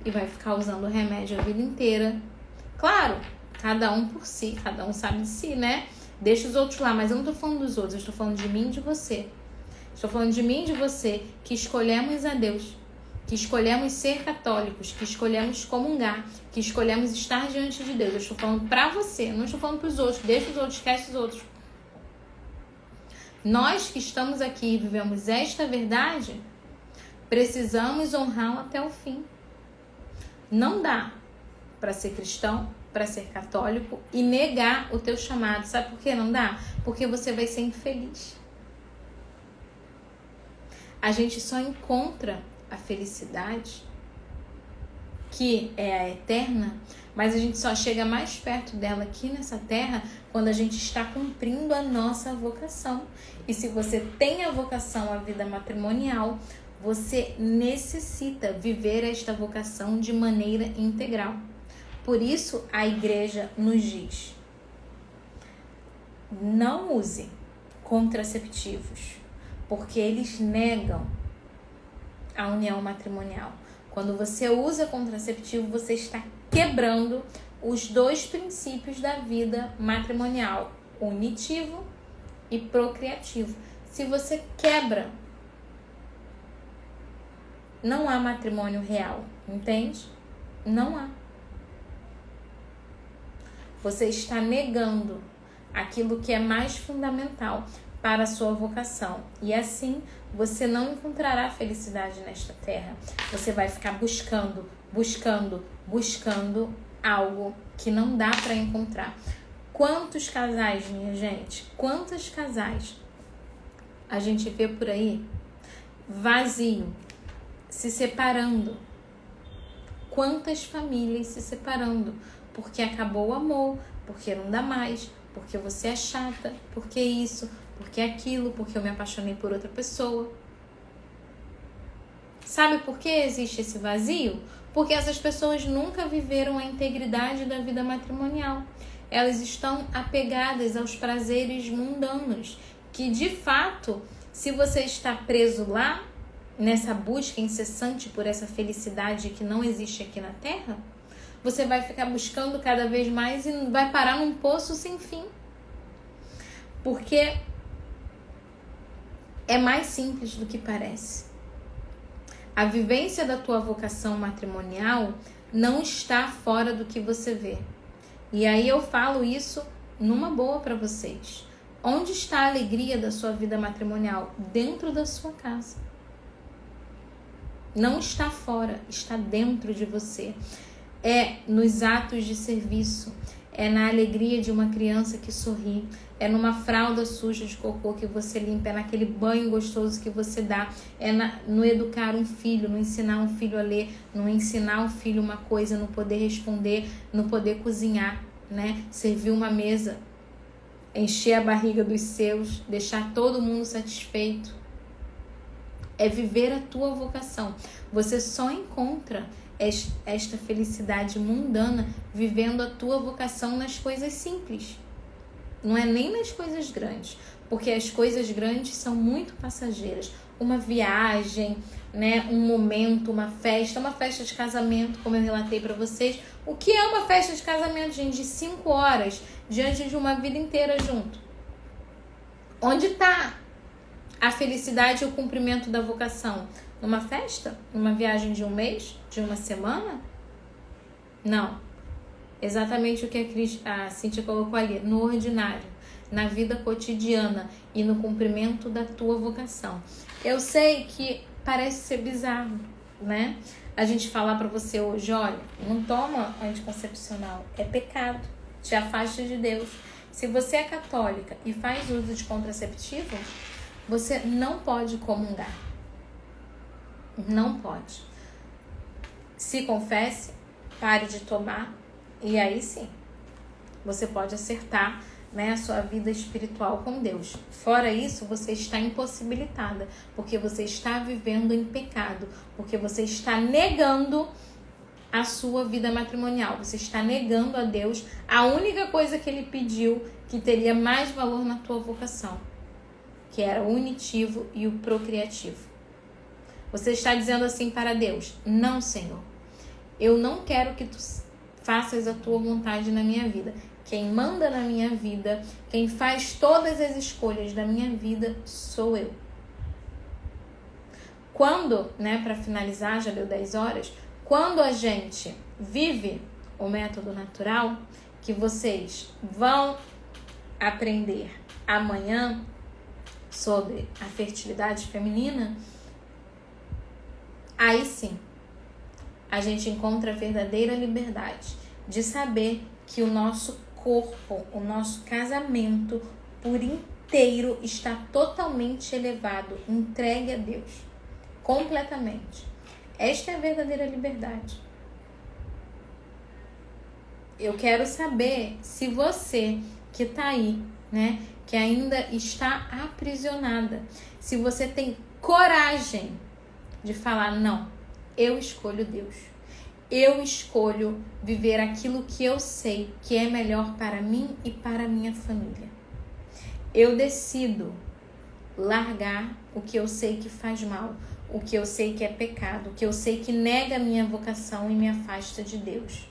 e vai ficar usando remédio a vida inteira. Claro, cada um por si, cada um sabe de si, né? Deixa os outros lá, mas eu não tô falando dos outros, eu estou falando de mim e de você. Estou falando de mim e de você, que escolhemos a Deus, que escolhemos ser católicos, que escolhemos comungar, que escolhemos estar diante de Deus. Eu estou falando pra você, não estou falando pros outros. Deixa os outros, esquece os outros. Nós que estamos aqui e vivemos esta verdade, precisamos honrá-la até o fim. Não dá para ser cristão, para ser católico e negar o teu chamado. Sabe por que não dá? Porque você vai ser infeliz. A gente só encontra a felicidade, que é a eterna, mas a gente só chega mais perto dela aqui nessa terra quando a gente está cumprindo a nossa vocação. E se você tem a vocação à vida matrimonial, você necessita viver esta vocação de maneira integral. Por isso a igreja nos diz: não use contraceptivos, porque eles negam a união matrimonial. Quando você usa contraceptivo, você está quebrando os dois princípios da vida matrimonial, unitivo e procriativo. Se você quebra, não há matrimônio real, entende? Não há. Você está negando aquilo que é mais fundamental para a sua vocação. E assim, você não encontrará felicidade nesta terra. Você vai ficar buscando algo que não dá para encontrar. Quantos casais, minha gente? Quantos casais a gente vê por aí vazio, se separando? Quantas famílias se separando? Porque acabou o amor, porque não dá mais, porque você é chata, porque isso, porque aquilo, porque eu me apaixonei por outra pessoa. Sabe por que existe esse vazio? Porque essas pessoas nunca viveram a integridade da vida matrimonial. Elas estão apegadas aos prazeres mundanos, que de fato, se você está preso lá, nessa busca incessante por essa felicidade que não existe aqui na Terra, você vai ficar buscando cada vez mais e vai parar num poço sem fim. Porque é mais simples do que parece. A vivência da tua vocação matrimonial não está fora do que você vê. E aí eu falo isso numa boa para vocês. Onde está a alegria da sua vida matrimonial? Dentro da sua casa. Não está fora, está dentro de você. É nos atos de serviço, é na alegria de uma criança que sorri, é numa fralda suja de cocô que você limpa, é naquele banho gostoso que você dá, é no educar um filho, no ensinar um filho a ler, no ensinar um filho uma coisa, no poder responder, no poder cozinhar, né? Servir uma mesa, encher a barriga dos seus, deixar todo mundo satisfeito. É viver a tua vocação. Você só encontra esta felicidade mundana vivendo a tua vocação nas coisas simples. Não é nem nas coisas grandes, porque as coisas grandes são muito passageiras. uma viagem, né, um momento, uma festa de casamento, como eu relatei para vocês. O que é uma festa de casamento, gente? De 5 horas, diante de uma vida inteira junto. Onde está a felicidade e o cumprimento da vocação? Numa festa? Numa viagem de um mês? De uma semana? Não. Exatamente o que a Cíntia colocou ali. No ordinário, na vida cotidiana e no cumprimento da tua vocação. Eu sei que parece ser bizarro, né? A gente falar pra você hoje, olha, não toma anticoncepcional, é pecado, te afasta de Deus. Se você é católica e faz uso de contraceptivo, você não pode comungar. Não pode. Se confesse, pare de tomar e aí sim, você pode acertar, né, a sua vida espiritual com Deus. Fora isso, você está impossibilitada, porque você está vivendo em pecado, porque você está negando a sua vida matrimonial, você está negando a Deus a única coisa que Ele pediu que teria mais valor na tua vocação, que era o unitivo e o procriativo. Você está dizendo assim para Deus: não, Senhor, eu não quero que tu faças a tua vontade na minha vida. Quem manda na minha vida, quem faz todas as escolhas da minha vida, sou eu. Quando, né, para finalizar, já deu 10 horas, quando a gente vive o método natural, que vocês vão aprender amanhã sobre a fertilidade feminina, aí sim, a gente encontra a verdadeira liberdade de saber que o nosso corpo, o nosso casamento por inteiro está totalmente elevado, entregue a Deus, completamente. Esta é a verdadeira liberdade. Eu quero saber se você que está aí, né, que ainda está aprisionada, se você tem coragem de falar: não, eu escolho Deus. Eu escolho viver aquilo que eu sei que é melhor para mim e para a minha família. Eu decido largar o que eu sei que faz mal, o que eu sei que é pecado, o que eu sei que nega a minha vocação e me afasta de Deus.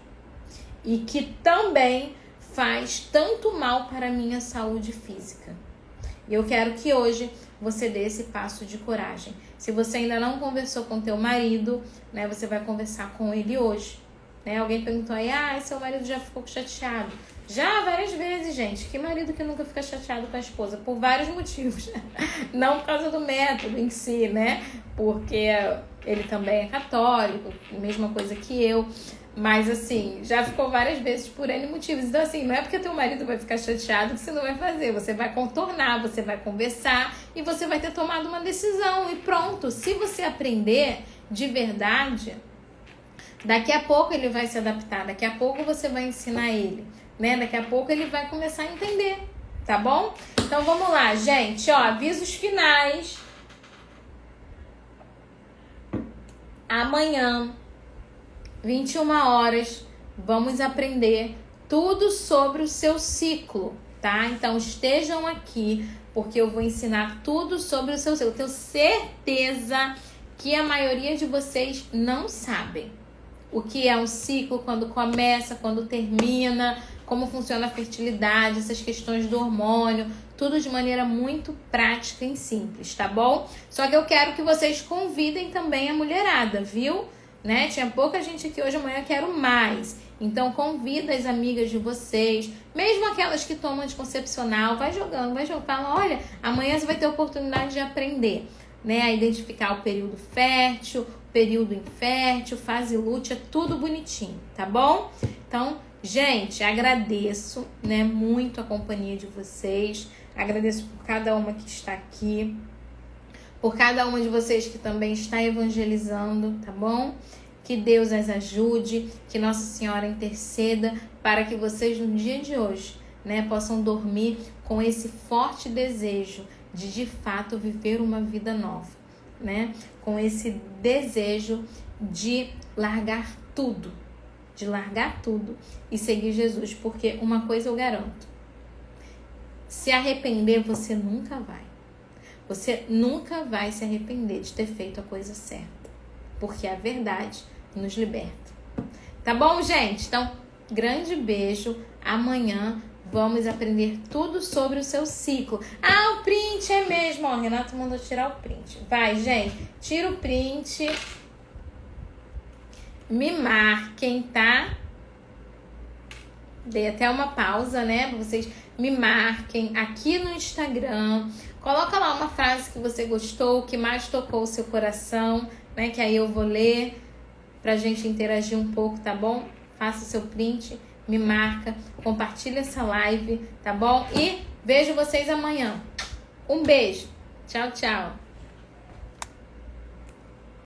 E que também faz tanto mal para a minha saúde física. E eu quero que hoje você dê esse passo de coragem. Se você ainda não conversou com teu marido, né, você vai conversar com ele hoje. Né? Alguém perguntou aí: seu marido já ficou chateado? Já, várias vezes, gente. Que marido que nunca fica chateado com a esposa? Por vários motivos. Não por causa do método em si, né? Porque ele também é católico, mesma coisa que eu. Mas assim, já ficou várias vezes por N motivos. Então assim, não é porque teu marido vai ficar chateado que você não vai fazer. Você vai contornar, você vai conversar e você vai ter tomado uma decisão e pronto. Se você aprender de verdade, daqui a pouco ele vai se adaptar. Daqui a pouco você vai ensinar ele, né? Daqui a pouco ele vai começar a entender, tá bom? Então vamos lá, gente. Ó, avisos finais. Amanhã, 21 horas, vamos aprender tudo sobre o seu ciclo, tá? Então estejam aqui, porque eu vou ensinar tudo sobre o seu ciclo. Eu tenho certeza que a maioria de vocês não sabem o que é um ciclo, quando começa, quando termina, como funciona a fertilidade, essas questões do hormônio, tudo de maneira muito prática e simples, tá bom? Só que eu quero que vocês convidem também a mulherada, viu? Né? Tinha pouca gente aqui hoje, amanhã eu quero mais. Então convida as amigas de vocês, mesmo aquelas que tomam anticoncepcional, vai jogando, fala: olha, amanhã você vai ter oportunidade de aprender, né, a identificar o período fértil, período infértil, fase lútea, tudo bonitinho, tá bom? Então, gente, agradeço, né, muito a companhia de vocês, agradeço por cada uma que está aqui, por cada uma de vocês que também está evangelizando, tá bom? Que Deus as ajude, que Nossa Senhora interceda para que vocês no dia de hoje, né, possam dormir com esse forte desejo de fato viver uma vida nova, né? Com esse desejo de largar tudo e seguir Jesus, porque uma coisa eu garanto: se arrepender você nunca vai. você nunca vai se arrepender de ter feito a coisa certa, porque a verdade nos liberta. Tá bom, gente? Então, grande beijo. Amanhã vamos aprender tudo sobre o seu ciclo. Ah, o print é mesmo. Ó, o Renato mandou tirar o print. Vai, gente. Tira o print. Me marquem, tá? Dei até uma pausa, né? Pra vocês me marquem aqui no Instagram. Coloca lá uma frase que você gostou, que mais tocou o seu coração, né? Que aí eu vou ler pra gente interagir um pouco, tá bom? Faça o seu print, me marca, compartilha essa live, tá bom? E vejo vocês amanhã. Um beijo. Tchau, tchau.